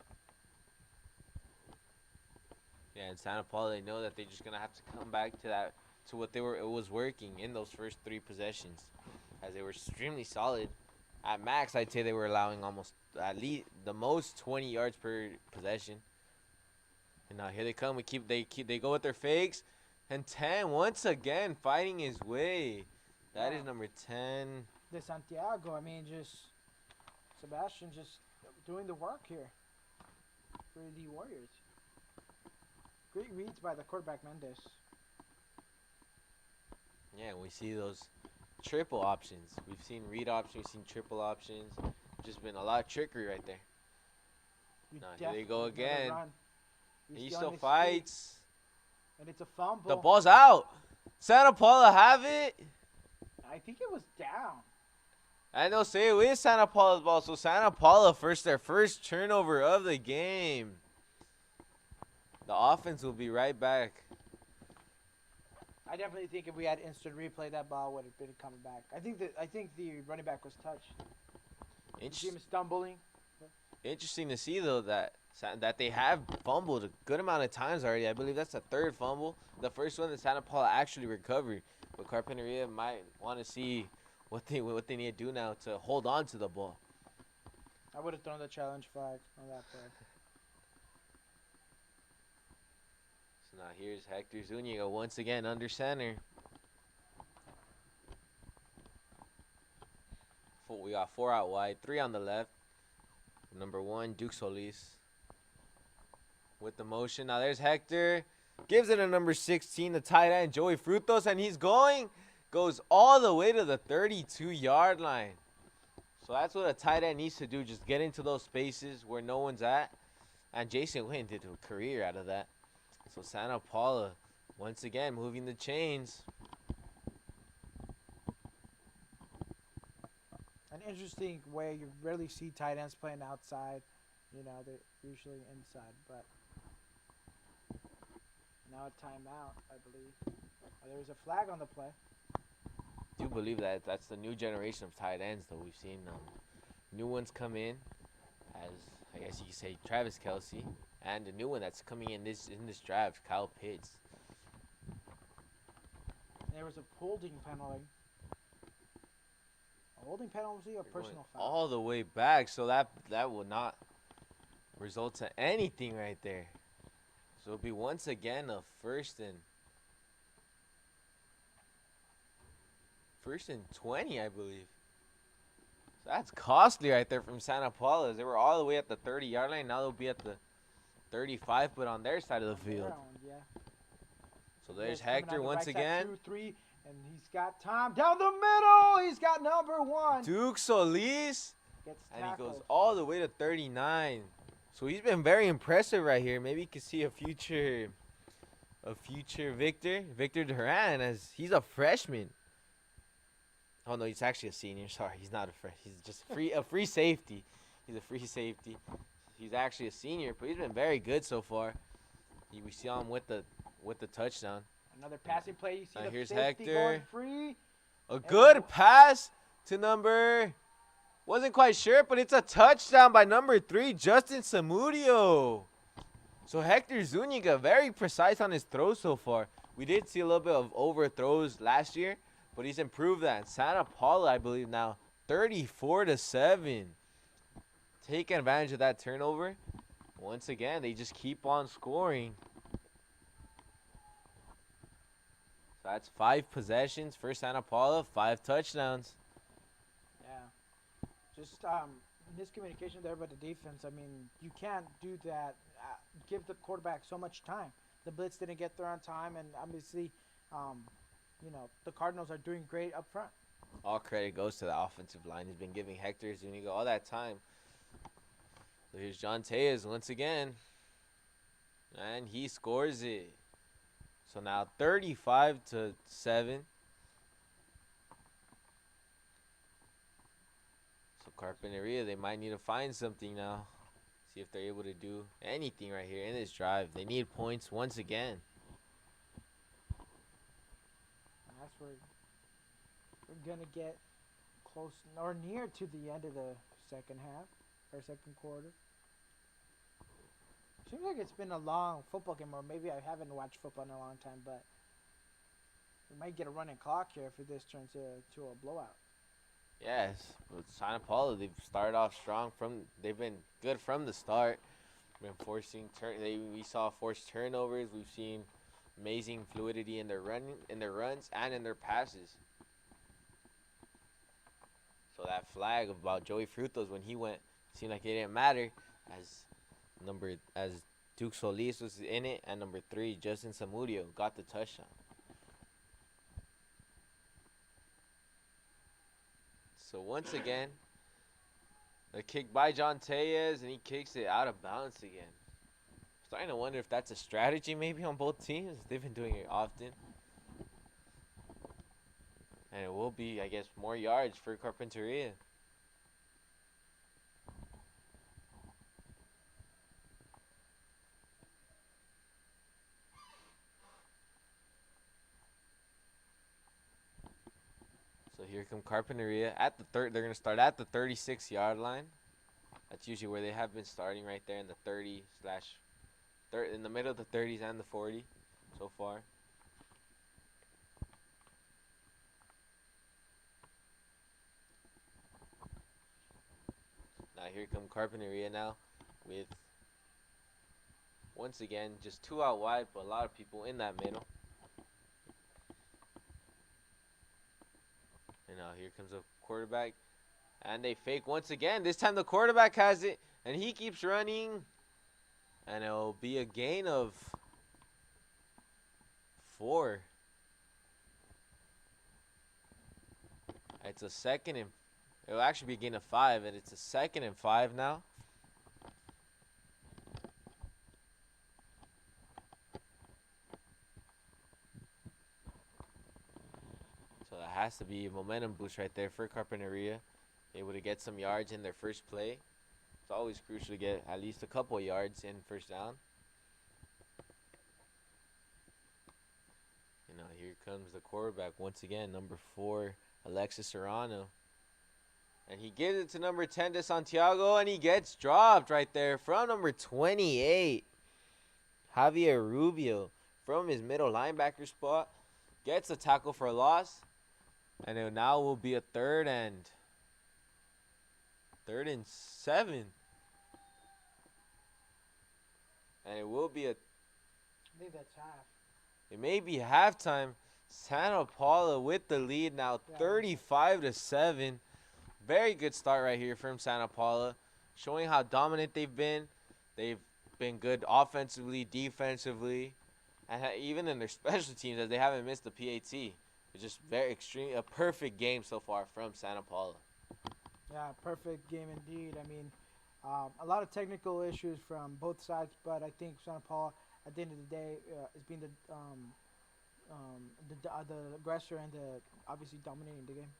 Yeah, and Santa Paula, they know that they're just gonna have to come back to that, to what it was working in those first 3 possessions, as they were extremely solid. At max, I'd say they were allowing almost at least the most 20 yards per possession. And now here they come. They go with their fakes, and 10 once again fighting his way. That is number 10. De Santiago. I mean, just Sebastian just doing the work here for the Warriors. Great reads by the quarterback Mendes. Yeah, we see those triple options. We've seen read options. We've seen triple options. Just been a lot of trickery right there. Now here they go again. He still fights. And it's a fumble. The ball's out. Santa Paula have it. I think it was down. And they'll say it is Santa Paula's ball. So Santa Paula their first turnover of the game. The offense will be right back. I definitely think if we had instant replay, that ball would have been coming back. I think the running back was touched. You see him stumbling. Interesting to see though that they have fumbled a good amount of times already. I believe that's the 3rd fumble. The first one that Santa Paula actually recovered. But Carpinteria might want to see what they need to do now to hold on to the ball. I would have thrown the challenge flag on that play. So now here's Hector Zuniga once again under center. We got 4 out wide, 3 on the left. Number 1, Duke Solis. With the motion. Now there's Hector. Gives it to number 16, the tight end, Joey Frutos. And goes all the way to the 32-yard line. So that's what a tight end needs to do. Just get into those spaces where no one's at. And Jason Wynn did a career out of that. So Santa Paula, once again, moving the chains. An interesting way. You rarely see tight ends playing outside. They're usually inside. But now a timeout, I believe. There was a flag on the play. I do believe that's the new generation of tight ends, though. We've seen new ones come in, as I guess you could say Travis Kelce, and a new one that's coming in this draft, Kyle Pitts. There was a holding penalty. Holding penalty or They're going personal foul? all the way back, so that will not result to anything right there. So it'll be once again a first and 20, I believe. So that's costly right there from Santa Paula. They were all the way at the 30-yard line. Now they'll be at the 35, but on their side of the field. Yeah. So there's Coming Hector on the once right side, again. 2-3, and he's got time down the middle. He's got number 1. Duke Solis, Gets and he goes tackled. all the way to 39. So he's been very impressive right here. Maybe you could see a future Victor Duran, as he's a freshman. Oh no, he's actually a senior. Sorry, he's not a freshman. He's just a free safety. He's a free safety. He's actually a senior, but he's been very good so far. We see him with the touchdown. Another passing play. You see the here's safety Hector. going free. A good pass to number. Wasn't quite sure, but it's a touchdown by number 3, Justin Samudio. So Hector Zuniga, very precise on his throws so far. We did see a little bit of overthrows last year, but he's improved that. Santa Paula, I believe now, 34-7. Taking advantage of that turnover. Once again, they just keep on scoring. So that's 5 possessions for Santa Paula, 5 touchdowns. Yeah. Just miscommunication there by the defense. I mean, you can't do that. Give the quarterback so much time. The blitz didn't get there on time, and obviously, the Cardinals are doing great up front. All credit goes to the offensive line. He's been giving Hector Zuniga all that time. So here's John Tejas once again. And he scores it. So now 35-7. So Carpinteria, they might need to find something now. See if they're able to do anything right here in this drive. They need points once again. That's where we're going to get close or near to the end of the second half or second quarter. Seems like it's been a long football game, or maybe I haven't watched football in a long time, but we might get a running clock here if this turns to a blowout. Yes, with Santa Paula, they've started off strong. They've been good from the start. Been forcing we saw forced turnovers. We've seen amazing fluidity in their runs and in their passes. So that flag about Joey Frutos when he went seemed like it didn't matter, as Duke Solis was in it, and number 3 Justin Samudio got the touchdown. So once again, the kick by John Tejas, and he kicks it out of bounds again. Starting to wonder if that's a strategy maybe on both teams. They've been doing it often. And it will be, I guess, more yards for Carpinteria. So here come Carpinteria at the third. They're going to start at the 36-yard line. That's usually where they have been starting, right there in the 30 in the middle of the 30s and the 40 so far. Now here come Carpinteria now with, once again, just 2 out wide, but a lot of people in that middle. And now here comes a quarterback. And they fake once again. This time the quarterback has it. And he keeps running. And it'll be a gain of 4. It's a second and... It'll actually be a gain of 5. And it's a 2nd and 5 now. So that has to be a momentum boost right there for Carpinteria. Able to get some yards in their first play. It's always crucial to get at least a couple of yards in first down. You know, here comes the quarterback once again, number 4, Alexis Serrano. And he gives it to number 10 to Santiago, and he gets dropped right there from number 28. Javier Rubio from his middle linebacker spot gets a tackle for a loss. And it now will be a 3rd and 3rd and 7. And it will be I think that's half. it may be halftime. Santa Paula with the lead now, Yeah. 35-7. Very good start right here from Santa Paula, showing how dominant they've been. They've been good offensively, defensively, and even in their special teams, as they haven't missed the PAT. It's just a perfect game so far from Santa Paula. Yeah, perfect game indeed. I mean, a lot of technical issues from both sides, but I think Santa Paula, at the end of the day, is being the aggressor and obviously dominating the game.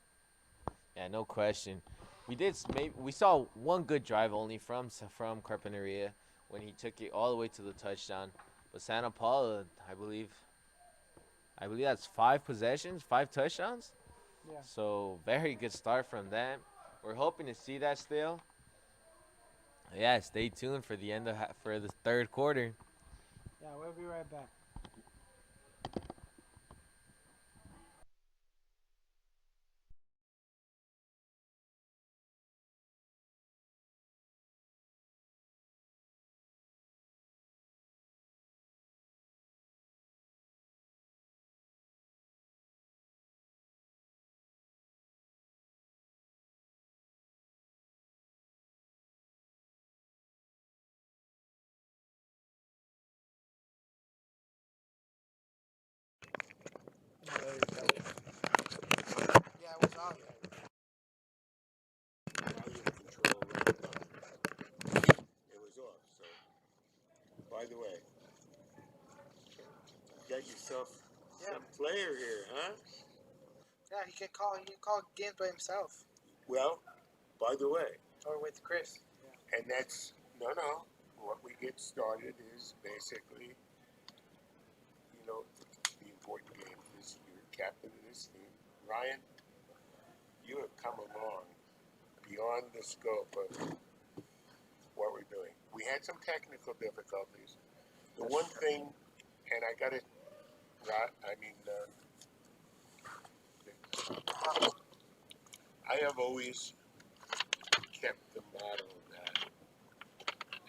Yeah, no question. We saw one good drive only from Carpinteria when he took it all the way to the touchdown. But Santa Paula, I believe that's 5 possessions, 5 touchdowns. Yeah. So very good start from them. We're hoping to see that still. Yeah, stay tuned for the for the 3rd quarter. Yeah, we'll be right back. Yeah, it was on. It was off. So, by the way, you got yourself some player here, huh? Yeah, he can call games by himself Well, by the way, or with Chris. and that's no. What we get started is basically, the important game is you're captain of this team. Ryan, you have come along beyond the scope of what we're doing. We had some technical difficulties. The one thing, and I got it, I have always kept the motto that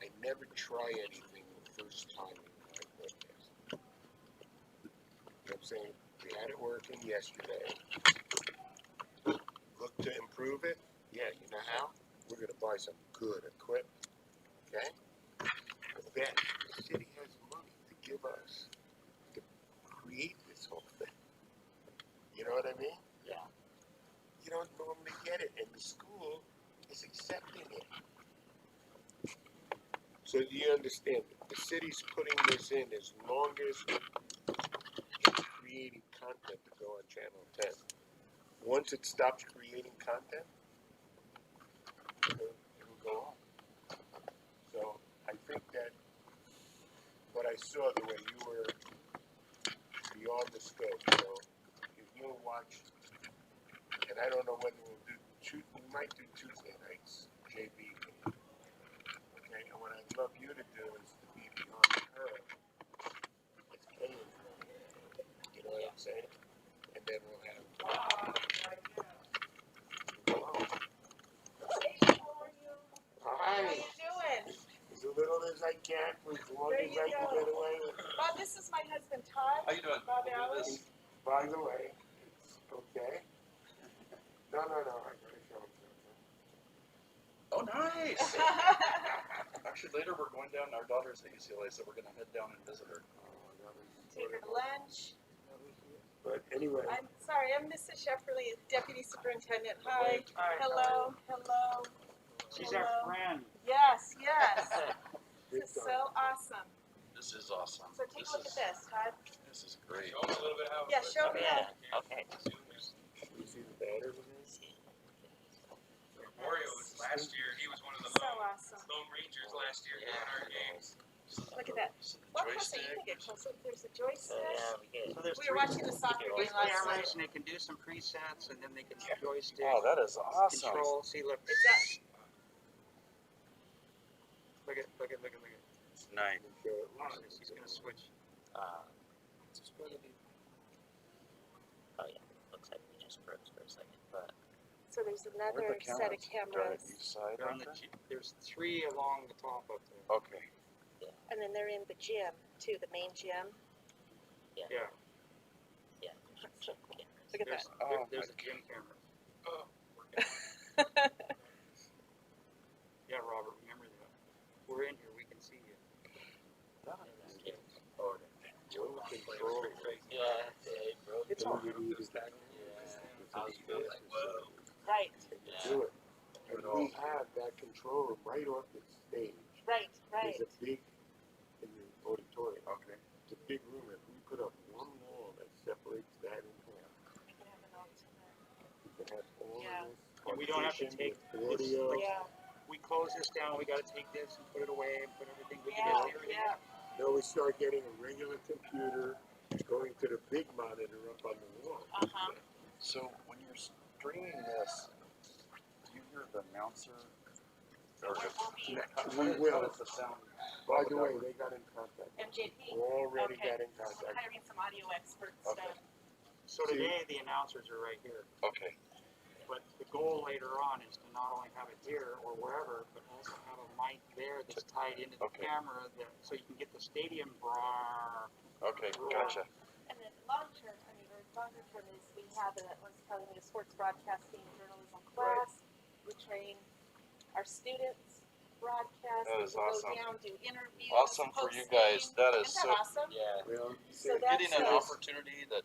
I never try anything the first time in my podcast. You know what I'm saying? We had it working yesterday. Look to improve it. Yeah, you know how? We're going to buy some good equipment. Okay? But then the city has money to give us to create this whole thing. You know what I mean? Yeah. You don't normally get it, and the school is accepting it. So do you understand? The city's putting this in as long as it's creating content to go on Channel 10. Once it stops creating content, it'll go on. So I think that what I saw, the way you were beyond the scope, if you'll watch, and I don't know whether we might do Tuesday nights, JV. Okay, and what I'd love you to do is to be beyond the curve. It's paying for it. You know what I'm saying? And then we'll have. Hi. How you doing? As little as I can, as long as I can get away with it. Bob, this is my husband Todd. How you doing? Bob Alice. By the way, it's okay. No, I gotta show him something. Oh, nice. Actually, later we're going down. Our daughter's at UCLA, so we're gonna head down and visit her. Take her to lunch. But anyway. I'm sorry, I'm Mrs. Shefferly, Deputy Superintendent. Hi. Hello. She's Hello. our friend. Yes. This is so awesome. This is awesome. So take a look at this, Todd. This is great. Yeah, show me that. Okay. You see the battery? Mario was last year. He was one of the So awesome. Lone Rangers last year in our games. Look at that. Well, closer, you can get closer. There's a joystick. So there's We were watching the soccer game last cameras, night. and they can do some presets, and then they can joystick. Oh, that is awesome. Control. See, look. Is that Look at. It's nice. He's gonna switch. It's going to be. Oh yeah, looks like we just froze for a second, but So there's Where'd another the set of cameras? cameras, East side, They're on aren't the, they? there's 3 along the top up there. Okay. and then they're in the gym too, the main gym. Yeah. Look at There's, that. Oh, there's my a gym camera. Oh, we're going. Yeah, Robert, remember that. We're in here, we can see you. Oh, Joe control. Yeah, It's all You need to- I was really like, whoa. Right, Do it. And we have that control room right off the stage. right, right. There's a big, in the auditorium, Okay. it's a big room, if we put up one wall that separates that in half, We can have an alternate. we can have all Yeah. of this. And we don't have to partitioned take with audio. Yeah, We close this down, we gotta take this and put it away and put everything, we can yeah, just everything. yeah. Then we start getting a regular computer, going to the big monitor up on the wall. Uh-huh. So when you're streaming this, do you hear the announcer? Or We how will. does the sound? By the way, they got in contact. MJP, Already Okay. got in we're contact. hiring some audio experts. Okay. So today, the announcers are right here, Okay. but the goal later on is to not only have it here or wherever, but also have a mic there that's tied into the Okay. camera that, so you can get the stadium bra. Okay. Gotcha. And then long term, I mean, or longer term is we have a, what's calling it a sports broadcasting journalism class. We train our students, broadcast, That we is can awesome. go down, do interviews, Awesome for you post-game. guys. That is Isn't so. that awesome? Yeah. Well, So see, that's Getting an a- opportunity that.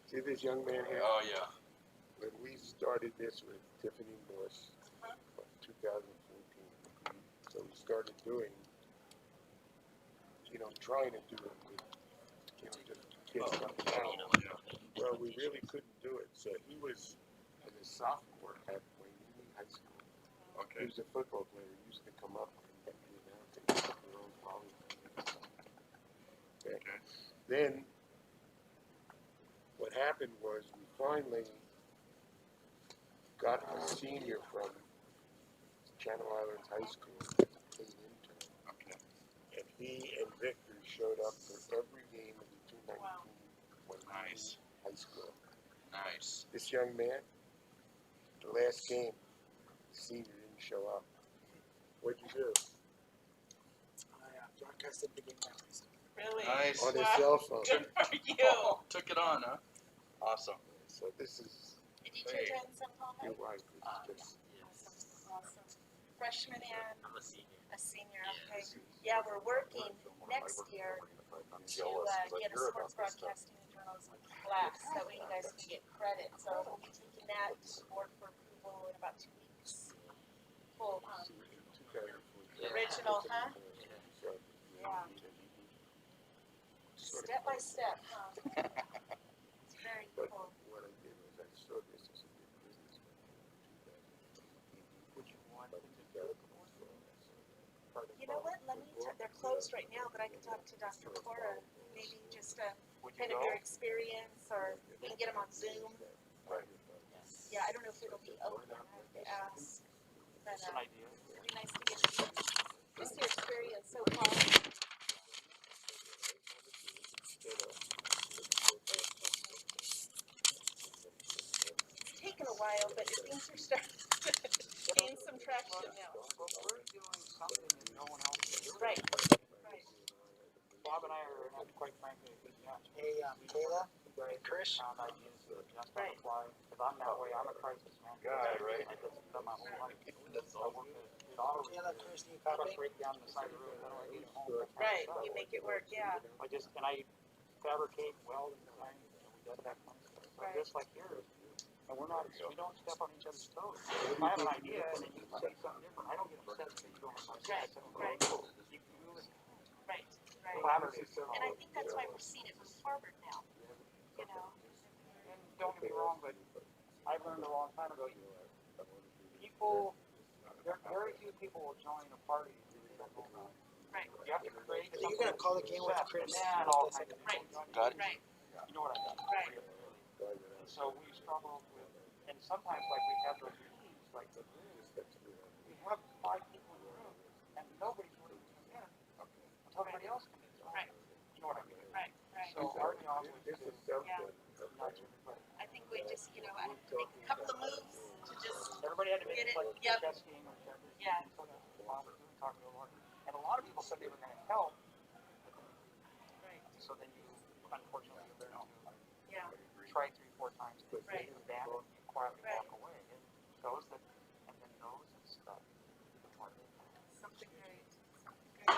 see this young man here? Oh yeah. When we started this with Tiffany Morse, 2014, so we started doing, trying to do it with, just kids coming down. Well, we really couldn't do it, so he was a sophomore at Wayne High School. He Okay. was a football player, he used to come up and be announcing their own college. Okay. Then, what happened was we finally got a senior from Channel Islands High School as a paid intern. Okay. And he and Victor showed up for every game of the 219 Nice. High School. Nice. This young man, the last game, the senior didn't show up. What'd you do? Broadcasted the game memories. Really? Nice. On his Wow. cell phone. Good for you. Oh, took it on, huh? Awesome. So this is Did you change in some your moment? wife. It's just, Awesome, awesome. Freshman and I'm a senior. a senior, okay. Yeah, we're working next year I'm to jealous 'cause I get a hear sports about this stuff. broadcasting and journalism class, that way you guys can get credit. So we'll be taking that to board for approval in about 2 weeks. Full, 2014. original, huh? So, Yeah. Step by step, huh? It's very But cool. what I did was I saw this as a big business. Would you want But them to you do gotta You know what, let me, they're closed right now, but I can talk to Dr. Cora, maybe just Would you kind of go? your experience, or we can get them on Zoom. Right. Yeah, I don't know if it'll be open, I have to ask, but It's an idea. it'd be nice to get just your experience so far. Taken a while, but things are starting to gain some traction now. But we're doing something that no one else is doing. Right, right. Bob and I are, quite frankly, a good match. Hey, Kayla and Chris. Found ideas that just Right. on the fly, because I'm that way, I'm a crisis man. Guy, right? I just done my whole life. That's I work at auto Kayla, repair. Chris, do you Truck copy? break down the side of the road, how do I get it home? That kind of Right, stuff. you make it work, yeah. I fabricate, weld, and design, and we does that kind of stuff. So Right. just like yours, and we don't step on each other's toes. If I have an idea and then you say something different, I don't get upset because you don't have my Right, right. You can move it, Right, right. collaborate. And I think that's why we're seeing it from Harvard now, you know? And don't get me wrong, but I learned a long time ago, people, very few people will join a party if they don't know about it. Right, You have to create So you're gonna call the game with Chris? Yeah, and all kinds of Right. people join. Got it. right, You know what I mean? right. And so we struggle with, and sometimes like we have those teams, like the we have 5 people in the room, and nobody's really come in until everybody else comes in. Right. You know what I mean? Right, right. So our job is This to is something. nudge everybody. I think we just, you know, I make a couple of moves to just said they were going to help. Right. So then you, unfortunately, learn to Yeah. try 3-4 times to Right. do that and you quietly Right. walk away. And those that, and then those that stuck. Something great. Something great.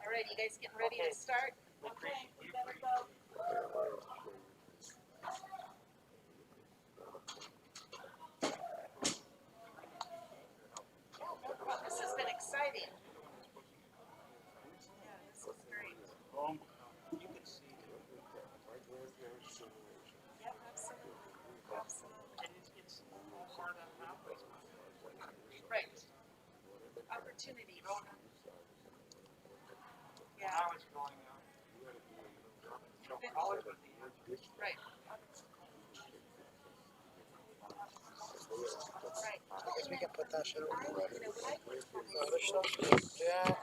All right, you guys getting ready to start? Okay, we better go. This has been exciting. Yeah, this is great. You can see. Yep, absolutely. Absolutely. And it's hard on pathways. Right. Opportunities. When Yeah, I was growing up, college was the right. Right. I guess we can put that shit over I, the you know, when I went to other stuff. Yeah.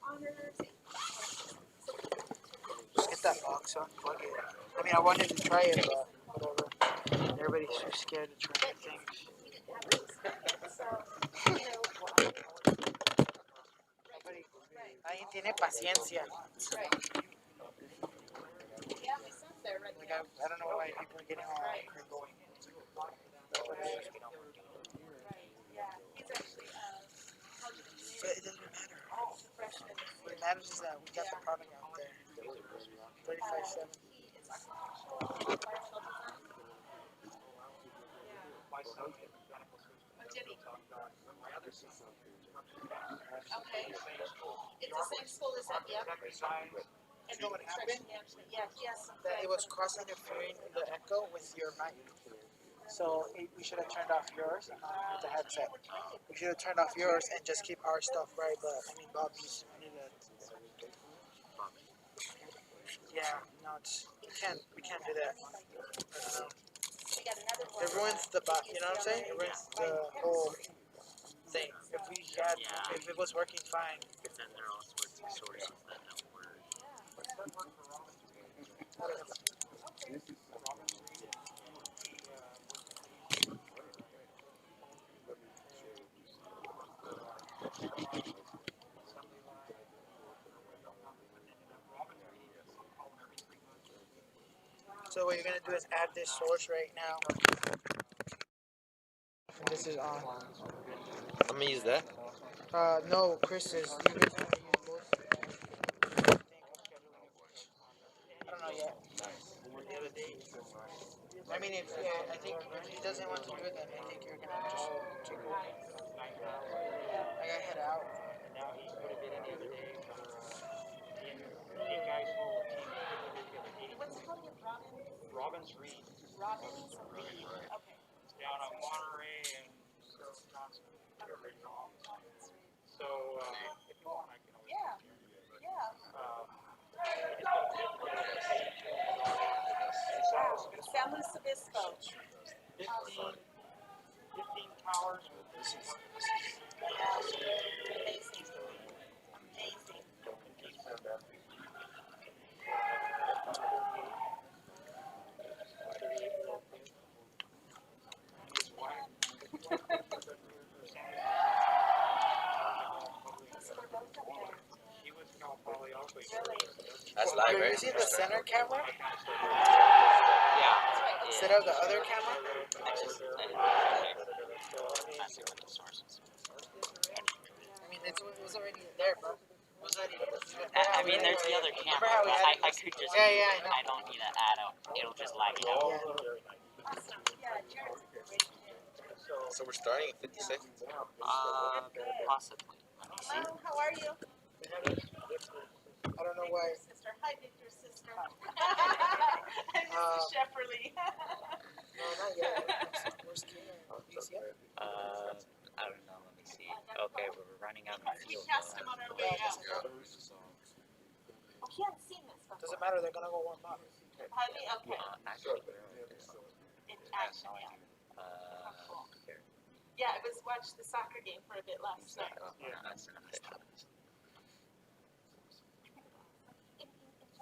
honors, Just get that box on, plug it. I mean, I wanted to try it, but whatever. Everybody's too scared to try new things. we didn't have this. So, you know, Nobody, right, nadie tiene paciencia. right. Yeah, my son's there right Like, now. I don't know why people are getting all Right. crazy. Right. Right. Yeah. He's actually college engineer. But it doesn't matter. Freshman. What matters is that we got the product out there. 35/7. He is environmental design. Yeah. my son did mechanical systems. Oh, did he? My other son Okay. It's the same school as that, yeah. design. And know what construction happened? management. Yeah, he has some. That it was cross interfering the echo with your mic. So we should have turned off yours with the headset. We should have turned off yours and just keep our stuff right. But I mean, Bobby's need to. Yeah, no, we can't do that. We got another one. It ruins the you know what I'm saying? It ruins the whole thing. If it was working fine. But then there are all sorts of sources that don't work. So what you're gonna do is add this source right now. And this is on. I'm gonna use that. No, Chris is. You guys want to use both? I don't know yet. The other day. I mean, I think if he doesn't want to do it, then I think you're gonna just take over. I gotta head out. Now he put a bid in the other day for the guys who were What's it called again? Robbins Reed. Robbins Reed. Okay. It's down on Monterey and Johnson. So if you want, I can always. Yeah. Yeah. San Luis Obispo. 15 towers with Amazing. Amazing. his wife. He was probably also. That's live, You're right? using the center camera Yeah. instead of the other camera? I mean, it was already there, bro. It was already. I mean, there's the other Remember camera. how we But had I could just. Yeah, yeah, I know. I don't need to add out. It'll just lag it out. Awesome. Yeah, Jared's a great kid. So we're starting at 56. Possibly. Let me see. Hello, how are you? I don't know why. Victor's sister. Hi, Victor's sister. I'm Mrs. Shepperly. No, not yet. Where's Keenan? Do you see him? I don't know. Let me see. Okay, we're running out of We fuel. passed him on our way out. Oh, he hadn't seen this before. Doesn't matter. They're gonna go warm up. Have you? Okay. Actually, It's action, yeah. uh, Yeah, I was watched the soccer game for a bit last night. that's enough.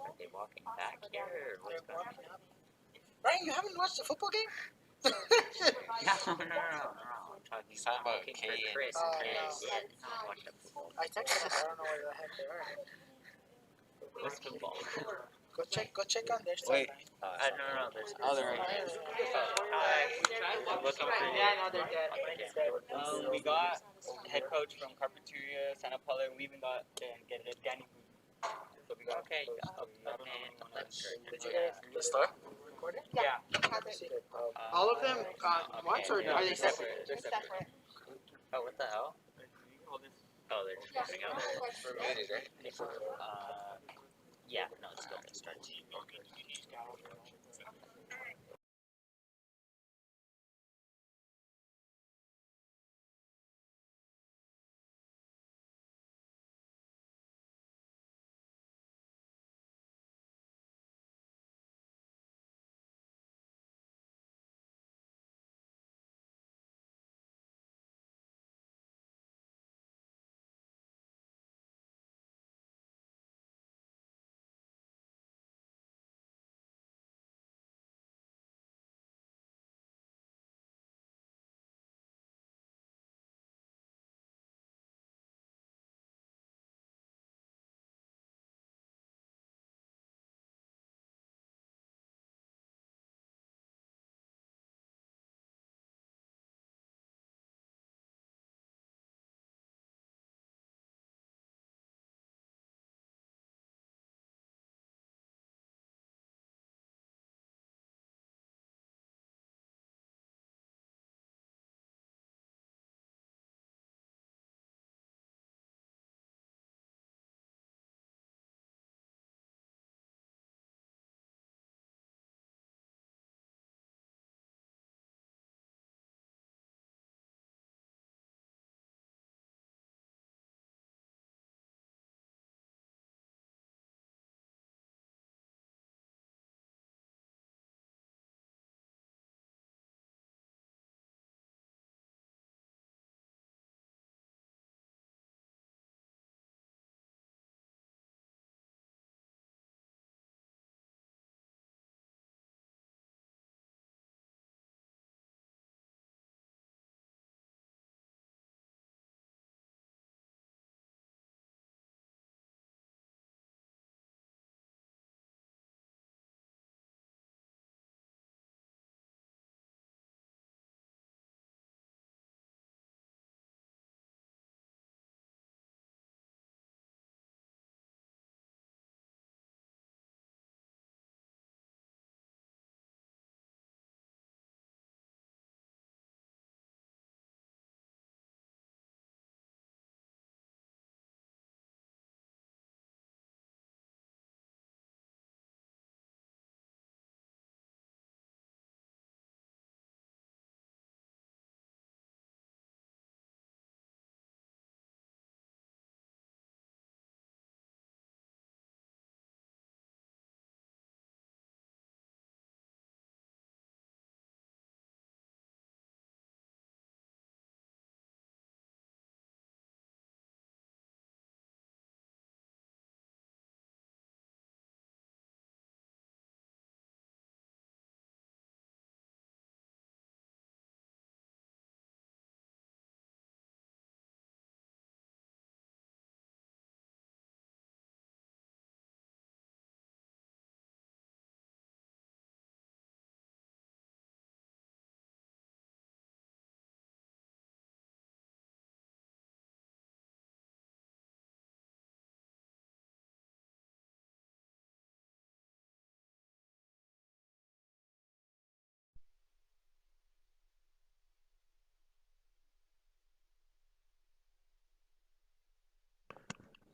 Are they walking back here? Or what's They're going on? warming up. Ryan, you haven't watched the football game? No. talking about looking for Chris. no. Watch that football. I texted them. I don't know where the heck they are. What's football? Go check on their Wait. sideline. No. There's. Oh, they're right Hi. Looking for Yeah, no, they're dead. We got head coach from Carpinteria, Santa Paula, and we even got Danny. So we got Okay. Did you get The star? recorded? Yeah. All of them once, or are they separate? They're separate. Oh, what the hell? Oh, they're just coming out. We're muted, right? Yeah. No, it's going to start.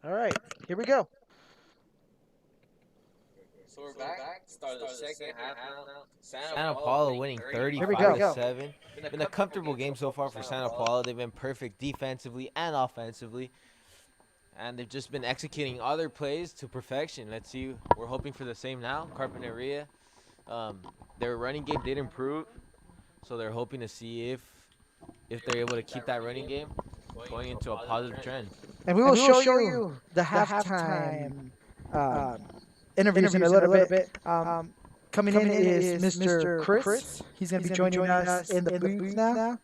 All right, here we go. So we're back. Start the second half now. Santa Paula winning Here we go. 35-7. Been a comfortable game so far for Santa Paula. They've been perfect defensively and offensively. And they've just been executing other plays to perfection. Let's see. We're hoping for the same now. Carpinteria. Their running game did improve. So they're hoping to see if they're able to keep that running game going into a positive trend. And we will show you the halftime interviews in a little bit. Coming in is Mr. Chris. He's going to be joining us in the booth now.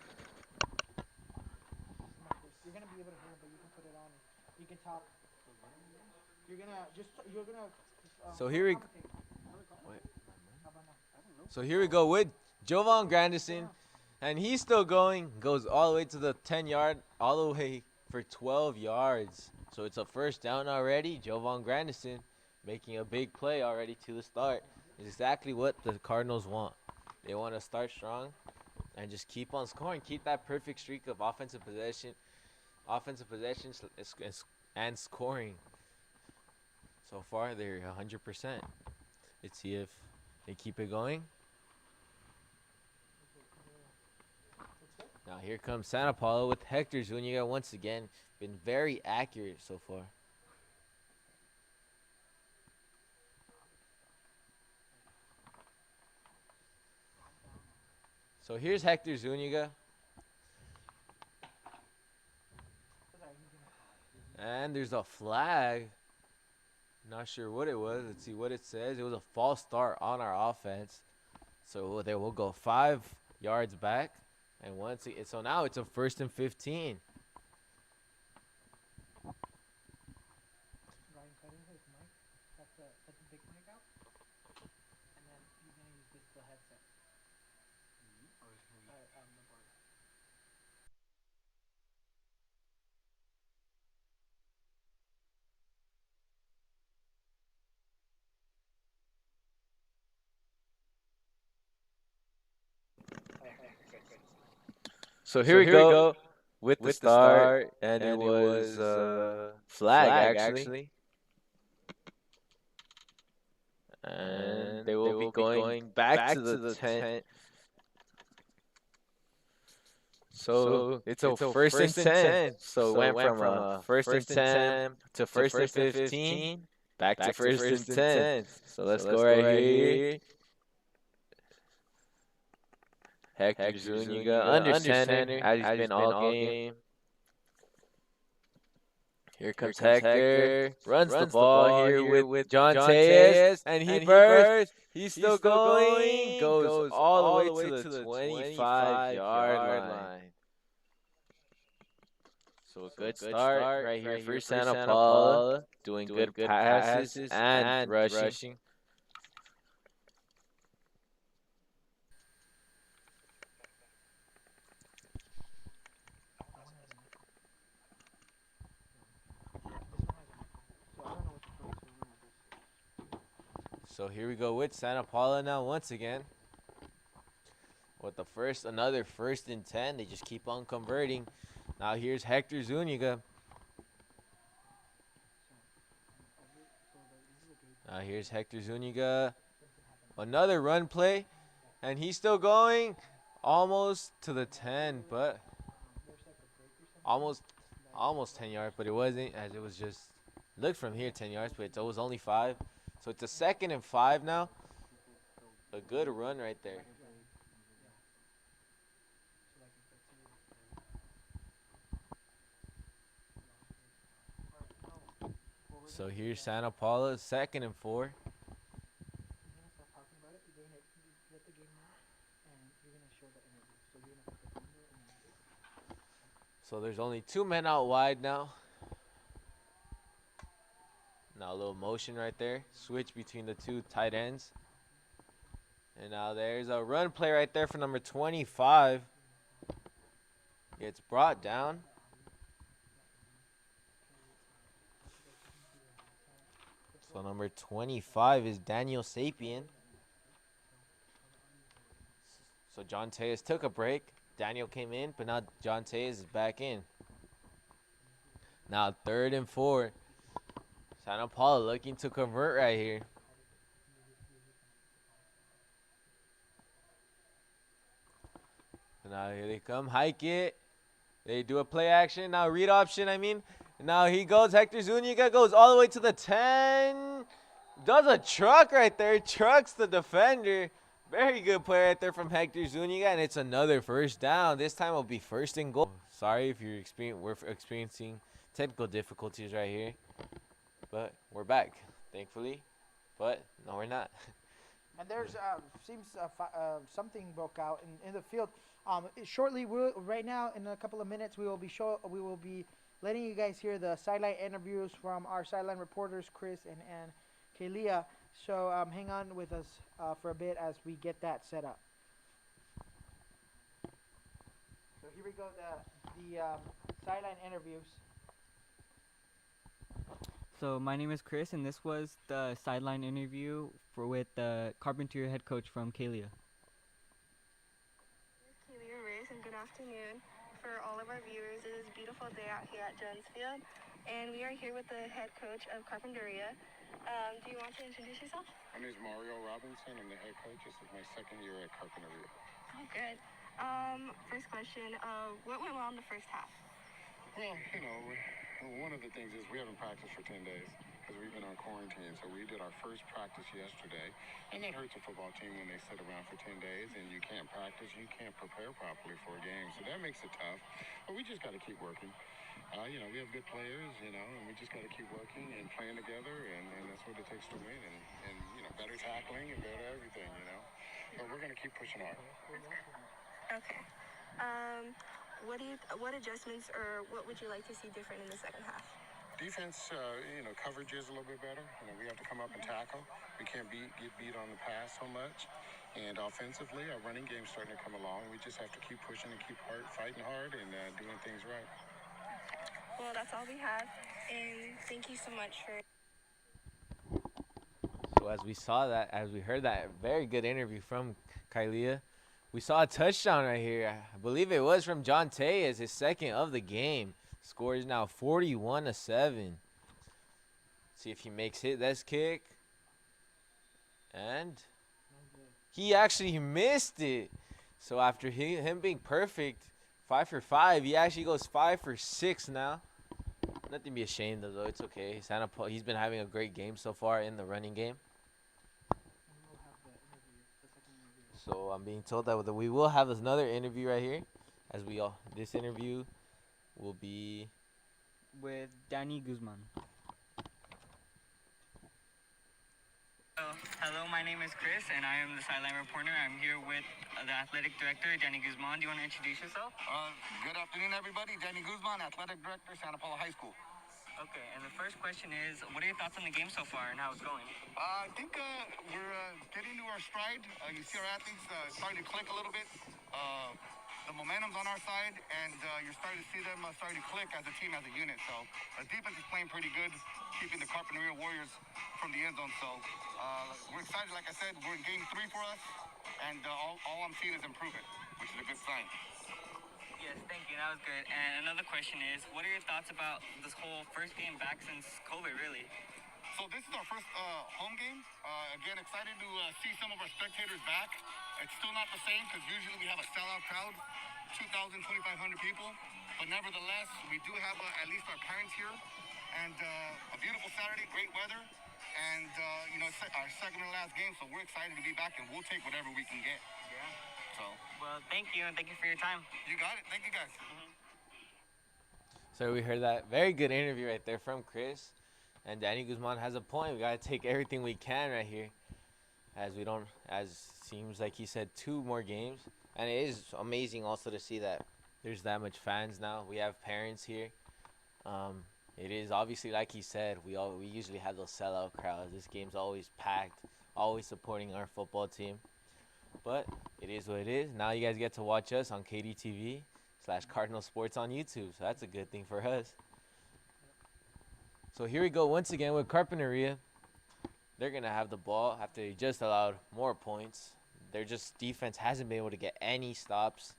you're gonna. So here we. commentate. Wait. How about now? So here we go with Jovan Grandison, and he's still going. Goes all the way to the 10-yard, all the way for 12 yards. So it's a first down already. Jovan Grandison making a big play already to the start. It's exactly what the Cardinals want. They want to start strong and just keep on scoring. Keep that perfect streak of offensive possessions and scoring. So far, they're 100%. Let's see if they keep it going. Now here comes Santa Paula with Hector Zuniga once again. Been very accurate so far. So here's Hector Zuniga. And there's a flag. Not sure what it was. Let's see what it says. It was a false start on our offense. So they will go 5 yards back. And so now it's a 1st and 15. Ryan cutting his mic. That's the big mic out. And then you're gonna use the headset. The board. So here we go with the start, and it was flag actually. And they will be going back to the tent. So it's a 1st and 10. So it went from a 1st and 10 to 1st and 15, back to 1st and 10. So let's go right here. Hector Zuniga, under center, as he's been all game. Here comes Hector, runs the ball here with John Tejas, and he bursts. He's still going, goes all the way to the 25-yard line. So a good start right here for Santa Paula, doing good passes and rushing. So here we go with Santa Paula now once again. With another 1st and 10. They just keep on converting. Now here's Hector Zuniga. Now here's Hector Zuniga. Another run play. And he's still going almost to the 10, but almost 10 yards, but it wasn't, as it was just looked from here 10 yards, but it was only 5. So it's a 2nd and 5 now. A good run right there. So here's Santa Paula, 2nd and 4. So there's only 2 men out wide now. Now a little motion right there. Switch between the 2 tight ends. And now there's a run play right there for number 25. Gets brought down. So number 25 is Daniel Sapien. So John Tejas took a break. Daniel came in, but now John Tejas is back in. Now 3rd and 4. Santa Paula looking to convert right here. So now here they come. Hike it. They do a play action. Now read option, Now he goes. Hector Zuniga goes all the way to the 10. Does a truck right there. Trucks the defender. Very good play right there from Hector Zuniga. And it's another 1st down. This time it'll be 1st and goal. Sorry if we're experiencing technical difficulties right here. But we're back, thankfully. But no, we're not. And there's seems something broke out in the field. Shortly, right now in a couple of minutes, we will be letting you guys hear the sideline interviews from our sideline reporters, Chris and Kalia. So hang on with us for a bit as we get that set up. So here we go, the sideline interviews. So my name is Chris, and this was the sideline interview with the Carpinteria head coach from Kalia. Kalia Riz, and good afternoon for all of our viewers. It is a beautiful day out here at Jones Field, and we are here with the head coach of Carpinteria. Do you want to introduce yourself? My name is Mario Robinson. I'm the head coach. This is my second year at Carpinteria. Oh, good. First question, what went well in the first half? Well, one of the things is we haven't practiced for 10 days because we've been on quarantine. So we did our first practice yesterday, and that hurts a football team when they sit around for 10 days and you can't practice, you can't prepare properly for a game. So that makes it tough, but we just got to keep working. We have good players, and we just got to keep working and playing together, and that's what it takes to win, and better tackling and better everything, But we're going to keep pushing hard. Okay. What adjustments or what would you like to see different in the second half? Defense, coverage is a little bit better. We have to come up and tackle. We can't get beat on the pass so much. And offensively, our running game's starting to come along. We just have to keep pushing and keep fighting hard and doing things right. Well, that's all we have, and thank you so much for... So as we heard that very good interview from Kalia, we saw a touchdown right here. I believe it was from John Tay as his second of the game. Score is now 41-7. See if he makes this kick. And he actually missed it. So after him being perfect, 5 for 5, he actually goes 5 for 6 now. Nothing to be ashamed of, though. It's okay. He's been having a great game so far in the running game. So I'm being told that we will have another interview right here. This interview will be with Danny Guzman. Hello, my name is Chris, and I am the sideline reporter. I'm here with the athletic director, Danny Guzman. Do you want to introduce yourself? Good afternoon, everybody. Danny Guzman, athletic director, Santa Paula High School. Okay, and the first question is, what are your thoughts on the game so far and how it's going? I think we're getting to our stride. You see our athletes starting to click a little bit. The momentum's on our side, and you're starting to see them starting to click as a team, as a unit. So our defense is playing pretty good, keeping the Carpinteria Warriors from the end zone. So we're excited. Like I said, we're in game 3 for us, and all I'm seeing is improvement, which is a good sign. Yes, thank you. That was good. And another question is, what are your thoughts about this whole first game back since COVID, really? So this is our first home game. Again, excited to see some of our spectators back. It's still not the same because usually we have a sellout crowd, 2,000, 2,500 people. But nevertheless, we do have at least our parents here. And a beautiful Saturday, great weather. And, it's our second and last game, so we're excited to be back, and we'll take whatever we can get. Yeah. So. Well, thank you, and thank you for your time. You got it. Thank you, guys. So we heard that very good interview right there from Chris. And Danny Guzman has a point. We got to take everything we can right here. As seems like he said, 2 more games. And it is amazing also to see that there's that much fans now. We have parents here. It is obviously, like he said, we usually have those sellout crowds. This game's always packed, always supporting our football team. But it is what it is. Now you guys get to watch us on KDTV/Cardinal Sports on YouTube. So that's a good thing for us. So here we go once again with Carpinteria. They're going to have the ball after they just allowed more points. Their defense hasn't been able to get any stops.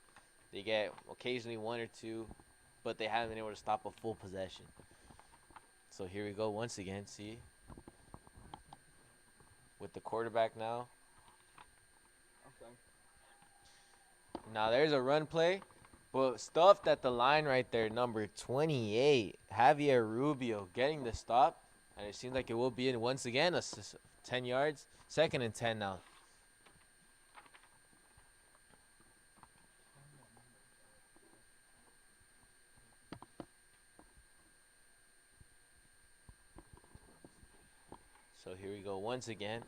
They get occasionally 1 or 2, but they haven't been able to stop a full possession. So here we go once again, see? With the quarterback now. Okay. Now there's a run play, but stuffed at the line right there, number 28, Javier Rubio getting the stop. And it seems like it will be in once again, 10 yards. 2nd and 10 now. So here we go once again.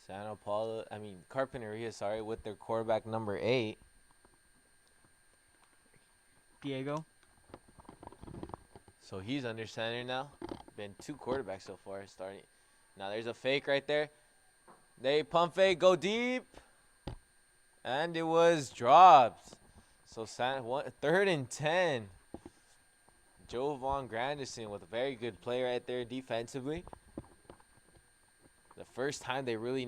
Carpinteria, with their quarterback number 8. Diego. So he's under center now. been 2 quarterbacks so far starting. Now there's a fake right there. They pump fake, go deep. And it was dropped. So 3rd and 10. Jovan Grandison with a very good play right there defensively. The first time they really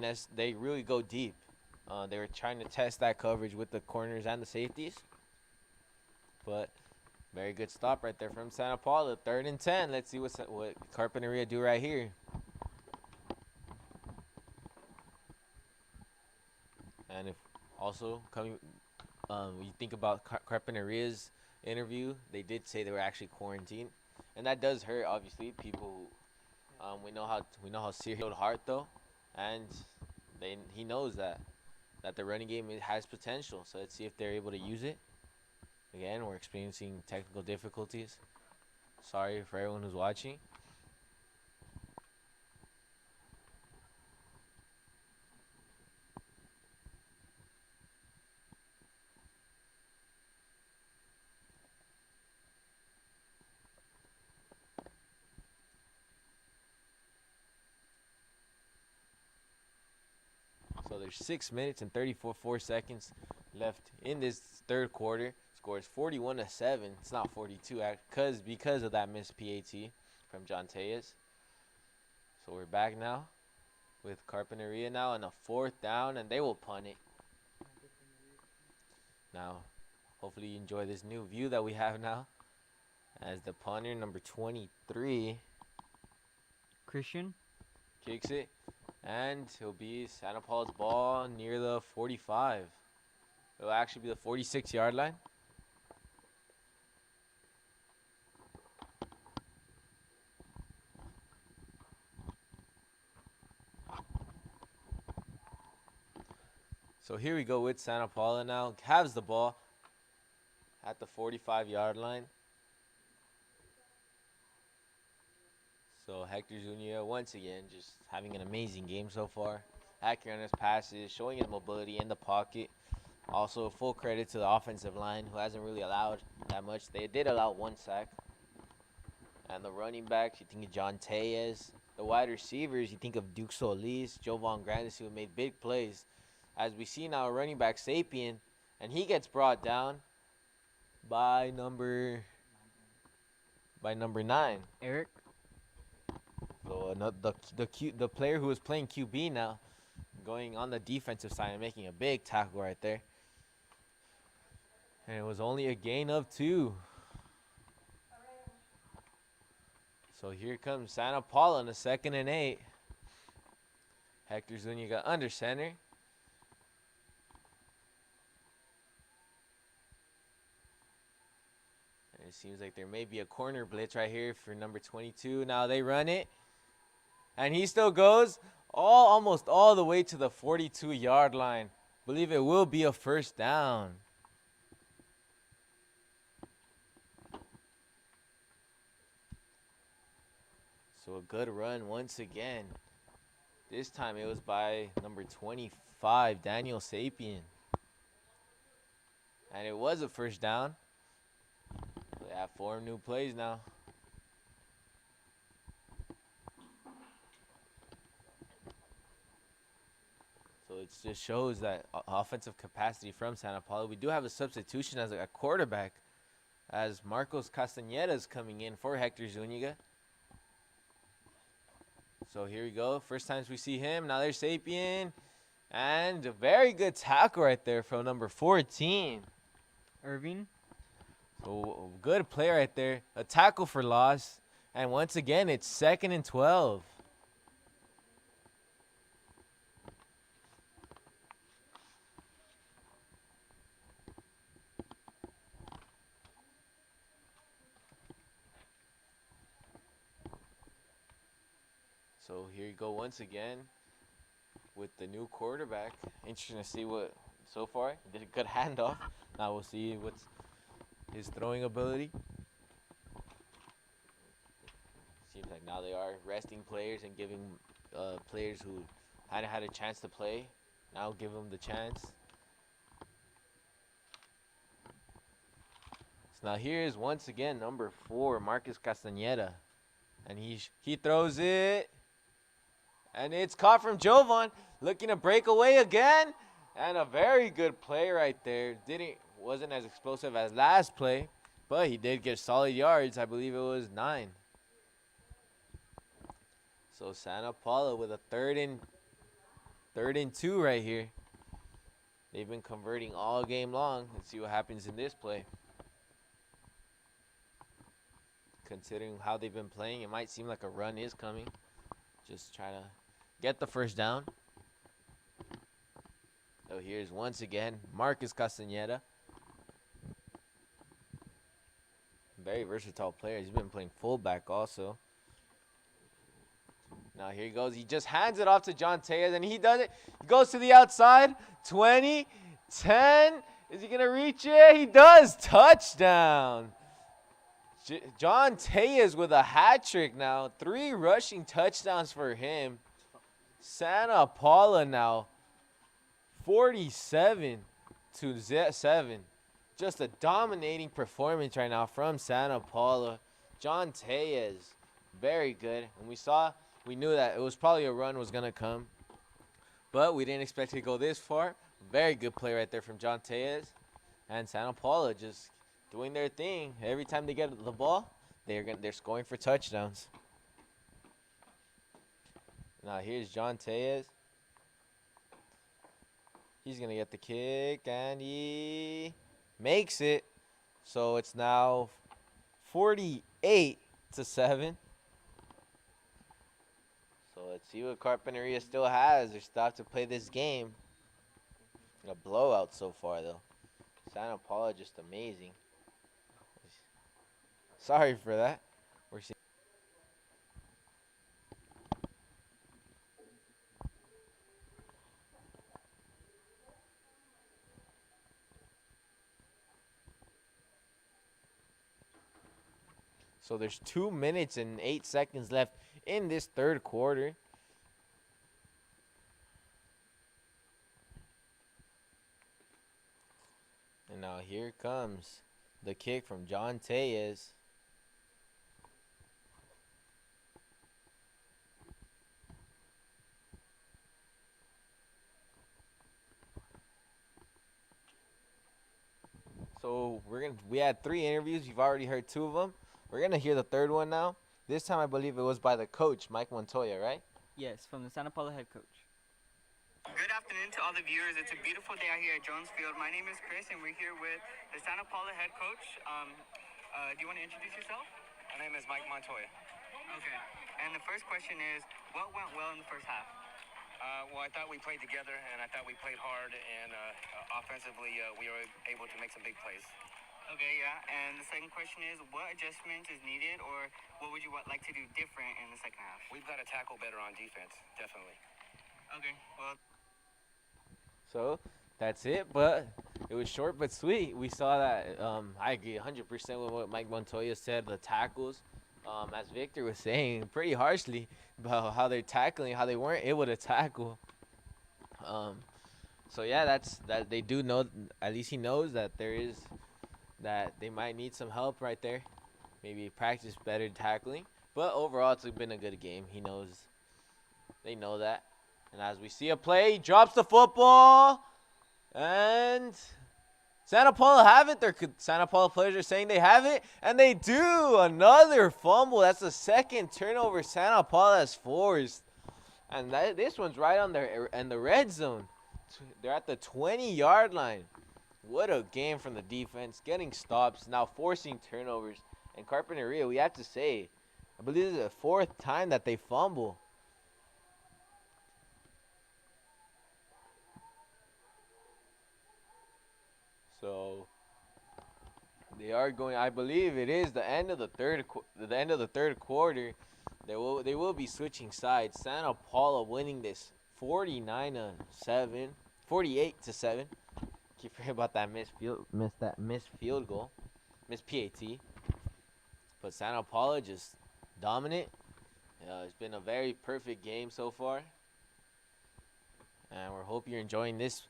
go deep. They were trying to test that coverage with the corners and the safeties. But very good stop right there from Santa Paula. 3rd and 10. Let's see what Carpinteria do right here. And if also coming, you think about Carpinteria's interview, they did say they were actually quarantined, and that does hurt. Obviously, people. We know how serious heart though, and he knows that the running game has potential. So let's see if they're able to use it. Again, we're experiencing technical difficulties. Sorry for everyone who's watching. So there's 6 minutes and 34 seconds left in this 3rd quarter. Score is 41-7. It's not 42 because of that missed PAT from John Tellez. So we're back now with Carpinteria now on a 4th down, and they will punt it. Now, hopefully you enjoy this new view that we have now as the punter, number 23, Christian kicks it. And it'll be Santa Paula's ball near the 45. It'll actually be the 46-yard line. So here we go with Santa Paula now. Has the ball at the 45-yard line. So Hector Zuniga, once again, just having an amazing game so far. Accurate on his passes, showing his mobility in the pocket. Also, full credit to the offensive line, who hasn't really allowed that much. They did allow 1 sack. And the running backs, you think of John Tellez. The wide receivers, you think of Duke Solis, Jovan Grandis, who made big plays. As we see now, running back Sapien, and he gets brought down by number 9. Eric. So the player who was playing QB now, going on the defensive side and making a big tackle right there. And it was only a gain of 2. So here comes Santa Paula in the 2nd and 8. Hector Zuniga under center. And it seems like there may be a corner blitz right here for number 22. Now they run it. And he still goes almost all the way to the 42-yard line. Believe it will be a 1st down. So a good run once again. This time it was by number 25, Daniel Sapien. And it was a 1st down. They have 4 new plays now. So it just shows that offensive capacity from Santa Paula. We do have a substitution as a quarterback, as Marcos Castaneda is coming in for Hector Zuniga. So here we go. First times we see him. Now there's Sapien. And a very good tackle right there from number 14. Irving. So good play right there. A tackle for loss. And once again, it's 2nd and 12. So here you go once again with the new quarterback. Interesting to see what so far. Did a good handoff. Now we'll see what's his throwing ability. Seems like now they are resting players and giving players who hadn't had a chance to play. Now give them the chance. So now here is once again number 4, Marcus Castaneda. And he throws it. And it's caught from Jovan. Looking to break away again. And a very good play right there. Wasn't as explosive as last play. But he did get solid yards. I believe it was 9. So Santa Paula with a third and 2 right here. They've been converting all game long. Let's see what happens in this play. Considering how they've been playing, it might seem like a run is coming. Just trying to get the first down. So here's once again Marcus Castañeda. Very versatile player. He's been playing fullback also. Now here he goes. He just hands it off to John Tejas, and he does it. He goes to the outside. 20, 10. Is he going to reach it? He does. Touchdown. John Tejas with a hat trick now. 3 rushing touchdowns for him. Santa Paula now 47-7. Just a dominating performance right now from Santa Paula. John Tejas, very good. And we knew that it was probably a run was going to come. But we didn't expect it to go this far. Very good play right there from John Tejas. And Santa Paula just doing their thing. Every time they get the ball, they're scoring for touchdowns. Now here's John Tejas. He's going to get the kick, and he makes it. So it's now 48-7. So let's see what Carpinteria still has. They're still have to play this game. A blowout so far, though. Santa Paula just amazing. Sorry for that. We're seeing. So there's 2 minutes and 8 seconds left in this third quarter. And now here comes the kick from John Tejas. So we had 3 interviews. You've already heard 2 of them. We're going to hear the third one now. This time I believe it was by the coach, Mike Montoya, right? Yes, from the Santa Paula head coach. Good afternoon to all the viewers. It's a beautiful day out here at Jones Field. My name is Chris, and we're here with the Santa Paula head coach. Do you want to introduce yourself? My name is Mike Montoya. Okay. And the first question is, what went well in the first half? Well, I thought we played together, and I thought we played hard, and offensively, we were able to make some big plays. Okay, yeah. And the second question is, what adjustments is needed, or what would you like to do different in the second half? We've got to tackle better on defense, definitely. Okay, well. So that's it, but it was short but sweet. We saw that. I agree 100% with what Mike Montoya said. The tackles, as Victor was saying, pretty harshly about how they're tackling, how they weren't able to tackle. So yeah, that they do know. At least he knows that that they might need some help right there. Maybe practice better tackling. But overall, it's been a good game. He knows. They know that. And as we see a play, he drops the football. And Santa Paula have it. Santa Paula players are saying they have it. And they do. Another fumble. That's the second turnover Santa Paula has forced. And this one's right on in the red zone. They're at the 20-yard line. What a game from the defense. Getting stops, now forcing turnovers. And Carpinteria, we have to say, I believe this is the 4th time that they fumble. So they are going. I believe it is the end of the third quarter. They will be switching sides. Santa Paula winning this 48-7. Keep forgetting about that missed field goal, missed PAT. But Santa Paula just dominant. It's been a very perfect game so far, and we hope you're enjoying this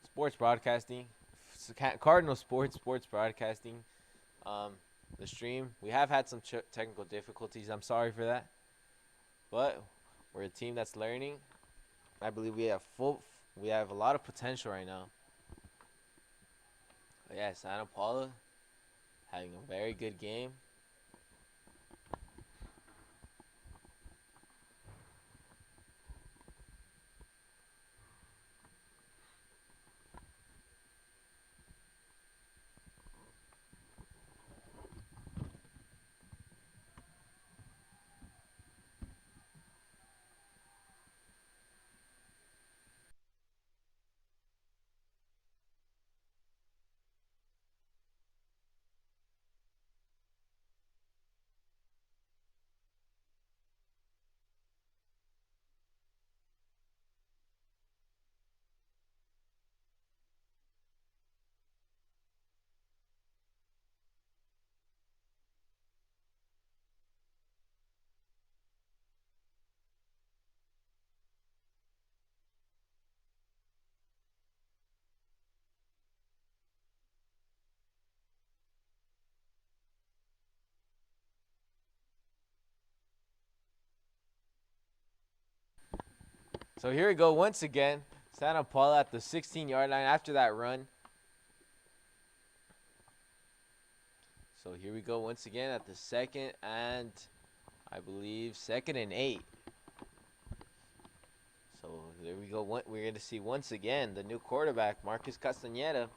sports broadcasting, Cardinal sports broadcasting. the stream. We have had some technical difficulties. I'm sorry for that. But we're a team that's learning. I believe we have a lot of potential right now. But yeah, Santa Paula having a very good game. So here we go once again. Santa Paula at the 16-yard line after that run. So here we go once again at the second and I believe 2nd and 8. So there we go. We're going to see once again the new quarterback, Marcus Castañeda.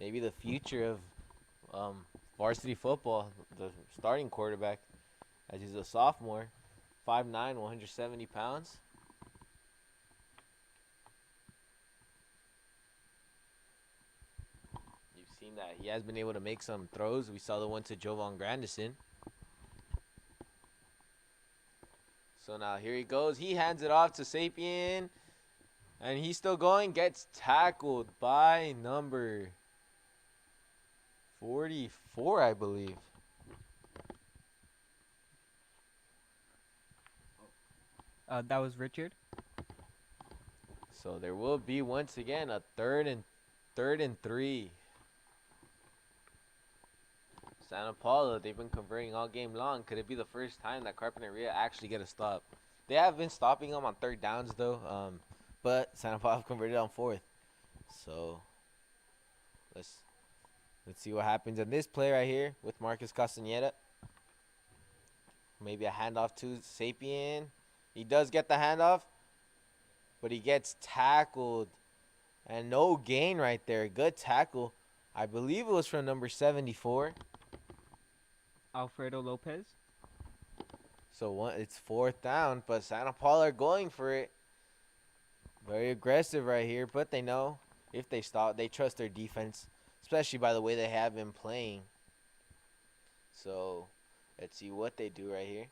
Maybe the future of varsity football, the starting quarterback, as he's a sophomore. 5'9", 170 pounds. You've seen that. He has been able to make some throws. We saw the one to Jovan Grandison. So now here he goes. He hands it off to Sapien. And he's still going. Gets tackled by number 44, I believe. That was Richard. So there will be once again a third and 3. Santa Paula, they've been converting all game long. Could it be the first time that Carpinteria actually get a stop? They have been stopping them on 3rd downs though, but Santa Paula converted on 4th. So let's see what happens in this play right here with Marcus Castañeda. Maybe a handoff to Sapien. He does get the handoff, but he gets tackled. And no gain right there. Good tackle. I believe it was from number 74. Alfredo Lopez. So it's 4th down, but Santa Paula are going for it. Very aggressive right here, but they know if they stop, they trust their defense, especially by the way they have been playing. So let's see what they do right here.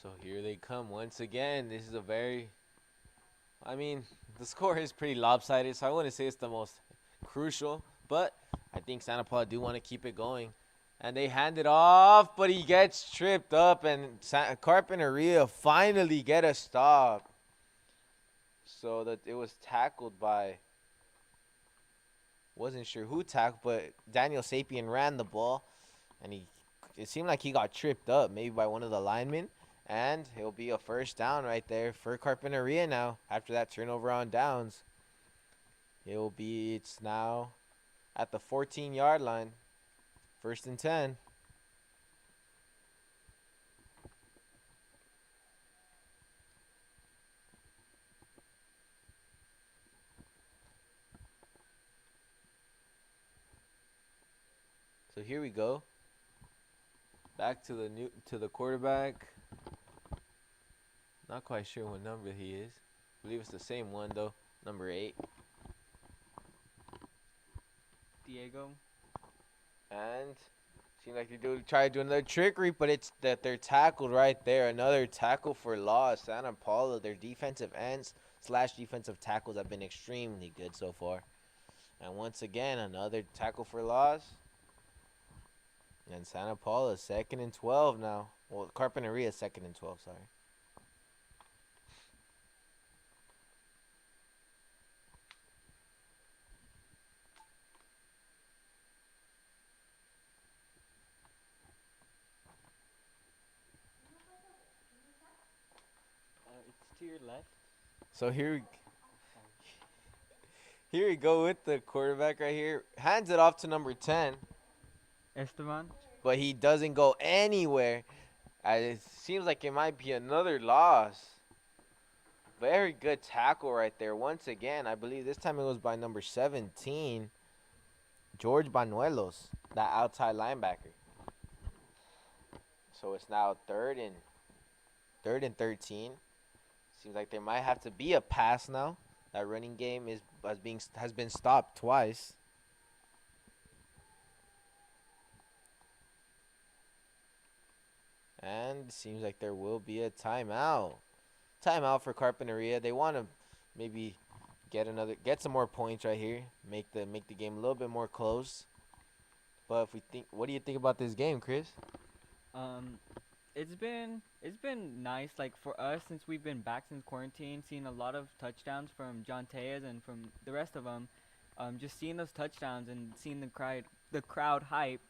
So here they come once again. This is the score is pretty lopsided, so I wouldn't say it's the most crucial, but I think Santa Paula do want to keep it going. And they hand it off, but he gets tripped up, and Carpinteria finally get a stop. So that it was tackled by, wasn't sure who tackled, but Daniel Sapien ran the ball, and it seemed like he got tripped up, maybe by one of the linemen. And it'll be a 1st down right there for Carpinteria now after that turnover on downs. It's now at the 14-yard line. 1st and 10. So here we go. Back to the quarterback. Not quite sure what number he is. I believe it's the same one though. Number 8. Diego. And seems like they try to do another trickery, but it's that they're tackled right there. Another tackle for loss. Santa Paula, their defensive ends / defensive tackles have been extremely good so far. And once again, another tackle for loss. And Santa Paula 2nd and 12 now. Well, Carpinteria 2nd and 12, sorry. It's to your left. So here we go with the quarterback right here. Hands it off to number 10. Esteban. But he doesn't go anywhere. It seems like it might be another loss. Very good tackle right there. Once again, I believe this time it was by number 17, George Banuelos, that outside linebacker. So it's now third and 13. Seems like there might have to be a pass now. That running game has been stopped twice. And it seems like there will be a timeout. Timeout for Carpinteria. They want to maybe get some more points right here. Make the game a little bit more close. But what do you think about this game, Chris? It's been nice, like for us, since we've been back since quarantine, seeing a lot of touchdowns from John Tejas and from the rest of them. Just seeing those touchdowns and seeing the crowd hype.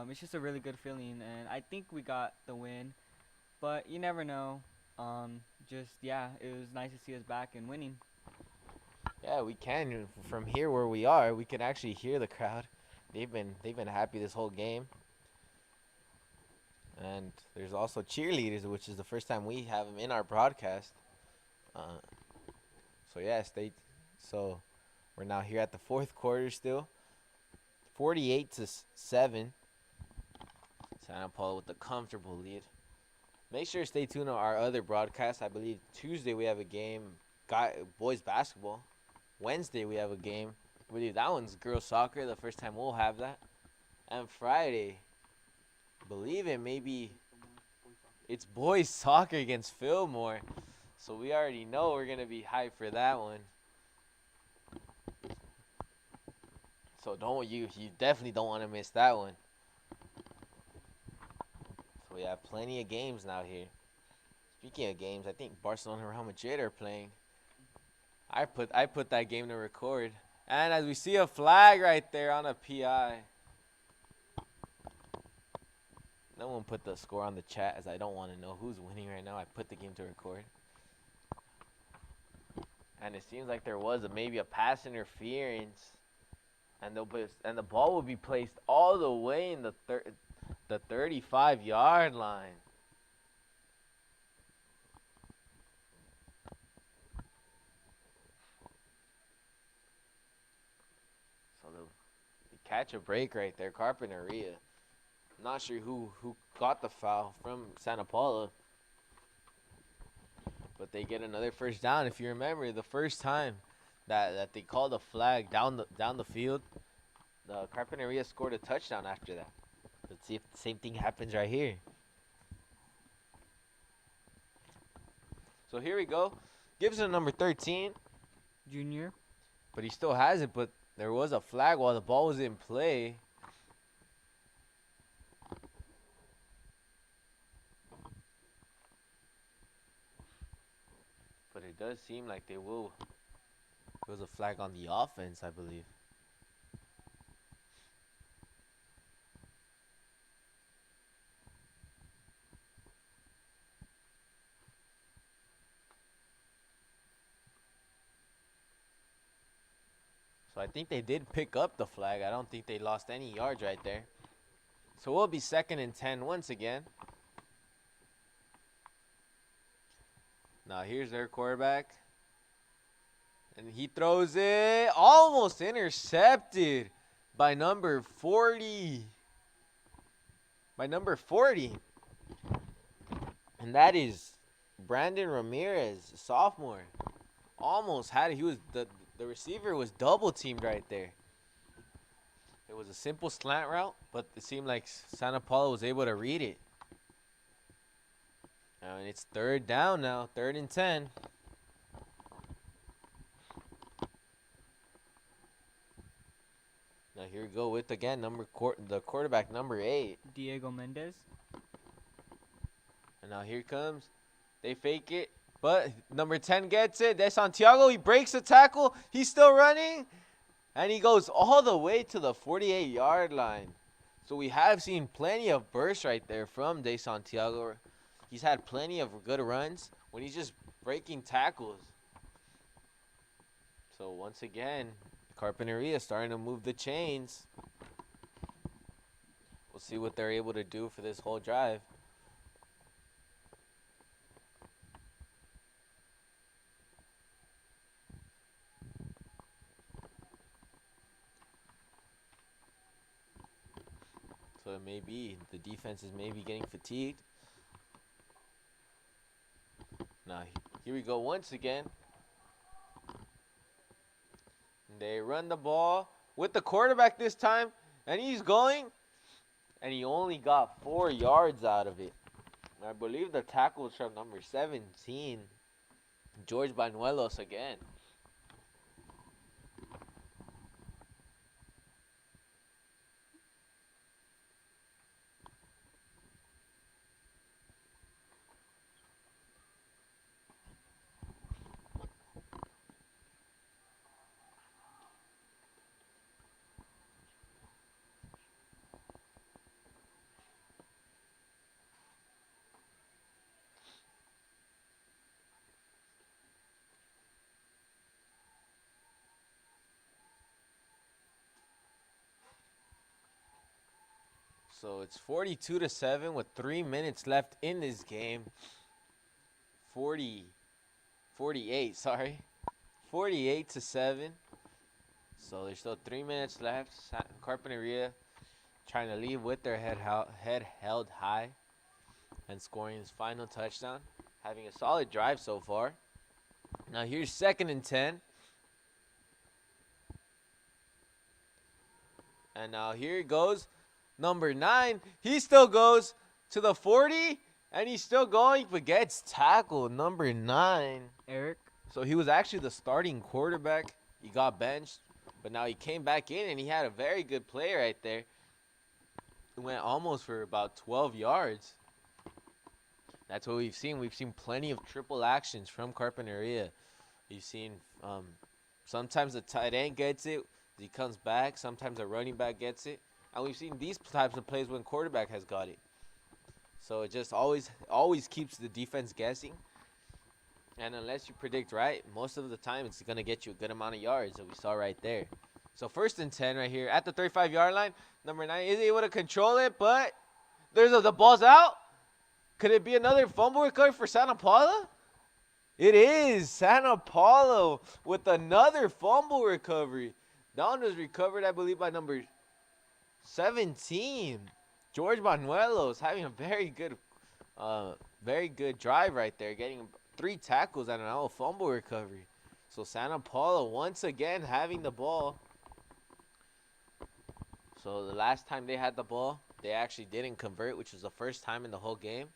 It's just a really good feeling, and I think we got the win, but you never know. It was nice to see us back and winning. Yeah, we can. From here where we are, we can actually hear the crowd. They've been happy this whole game. And there's also cheerleaders, which is the first time we have them in our broadcast. So we're now here at the fourth quarter still. 48-7. Santa Paula with a comfortable lead. Make sure to stay tuned to our other broadcasts. I believe Tuesday we have a game, boys basketball. Wednesday we have a game. I believe that one's girls soccer, the first time we'll have that. And Friday, believe it, maybe it's boys soccer against Fillmore. So we already know we're going to be hyped for that one. So you definitely don't want to miss that one. So we have plenty of games now here. Speaking of games, I think Barcelona and Real Madrid are playing. I put that game to record. And as we see a flag right there on a PI. No one put the score on the chat as I don't want to know who's winning right now. I put the game to record. And it seems like there was maybe a pass interference. And the ball will be placed all the way in the 35-yard line. So they catch a break right there, Carpinteria. Not sure who got the foul from Santa Paula. But they get another first down. If you remember, the first time that they called a flag down the field, the Carpinteria scored a touchdown after that. Let's see if the same thing happens right here. So here we go. Gibson number 13. Junior. But he still has it, but there was a flag while the ball was in play. But it does seem like they will. There was a flag on the offense, I believe. So I think they did pick up the flag. I don't think they lost any yards right there. So we'll be 2nd and 10 once again. Now here's their quarterback. And he throws it. Almost intercepted by number 40. And that is Brandon Ramirez, sophomore. Almost had it. He was the receiver was double teamed right there. It was a simple slant route, but it seemed like Santa Paula was able to read it. And it's 3rd down now, 3rd and 10. Now here we go with again the quarterback number 8, Diego Mendez. And now here comes. They fake it, but number 10 gets it. That's Santiago. He breaks the tackle. He's still running, and he goes all the way to the 48-yard line. So we have seen plenty of bursts right there from De Santiago. He's had plenty of good runs when he's just breaking tackles. So once again, Carpinteria starting to move the chains. We'll see what they're able to do for this whole drive. So it may be the defense is maybe getting fatigued. Now here we go once again. They run the ball with the quarterback this time, and he's going, and he only got 4 yards out of it. I believe the tackle was from number 17, George Banuelos again. So it's 42-7 with 3 minutes left in this game. 48, 48-7. So there's still 3 minutes left. Carpinteria trying to leave with their head held high and scoring his final touchdown. Having a solid drive so far. Now here's 2nd and 10. And now here it goes. Number 9, he still goes to the 40, and he's still going, but gets tackled. Number 9, Eric. So he was actually the starting quarterback. He got benched, but now he came back in, and he had a very good play right there. It went almost for about 12 yards. That's what we've seen. We've seen plenty of triple actions from Carpinteria. You've seen sometimes the tight end gets it. He comes back. Sometimes a running back gets it. And we've seen these types of plays when quarterback has got it. So it just always keeps the defense guessing. And unless you predict right, most of the time it's going to get you a good amount of yards that we saw right there. So 1st and 10 right here at the 35-yard line. Number 9 is able to control it, but the ball's out. Could it be another fumble recovery for Santa Paula? It is Santa Paula with another fumble recovery. That one was recovered, I believe, by number 17, George Banuelos, having a very good drive right there, getting 3 tackles and a fumble recovery. So Santa Paula once again having the ball. So the last time they had the ball, they actually didn't convert, which was the first time in the whole game.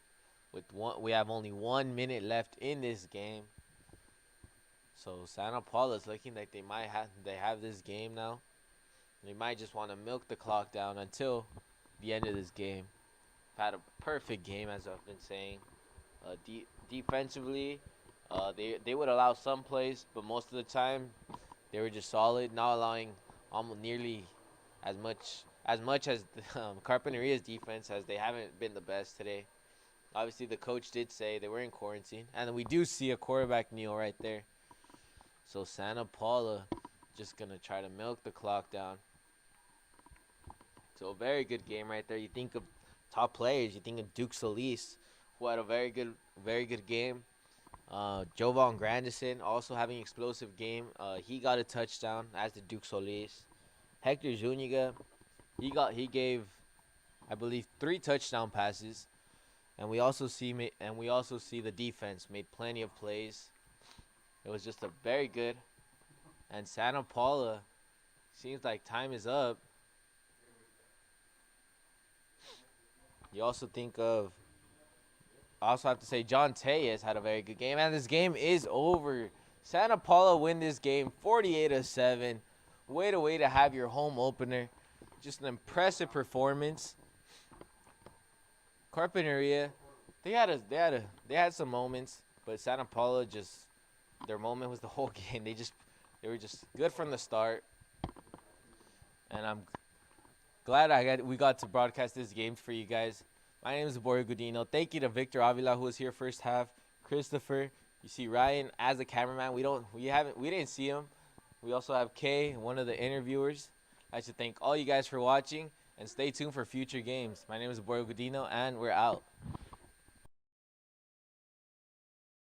We have only 1 minute left in this game. So Santa Paula's looking like they have this game now. They might just want to milk the clock down until the end of this game. Had a perfect game, as I've been saying. Defensively, they would allow some plays, but most of the time they were just solid, not allowing almost nearly as much as Carpinteria's defense, as they haven't been the best today. Obviously, the coach did say they were in quarantine, and we do see a quarterback kneel right there. So Santa Paula just gonna try to milk the clock down. So a very good game right there. You think of top players, you think of Duke Solis, who had a very good game. Jovan Grandison also having an explosive game. He got a touchdown, as did Duke Solis. Hector Zuniga, he gave, I believe, 3 touchdown passes. And we also see the defense made plenty of plays. It was just a very good. And Santa Paula, seems like time is up. You also have to say John Tellez had a very good game. And this game is over. Santa Paula win this game 48-7. Way to have your home opener. just an impressive performance. Carpinteria, they had some moments, but Santa Paula just their moment was the whole game. They were just good from the start, and I'm glad we got to broadcast this game for you guys. My name is Borio Godino. Thank you to Victor Avila, who was here first half. Christopher, you see Ryan as a cameraman. We didn't see him. We also have Kay, one of the interviewers. I should thank all you guys for watching, and stay tuned for future games. My name is Borio Godino, and we're out.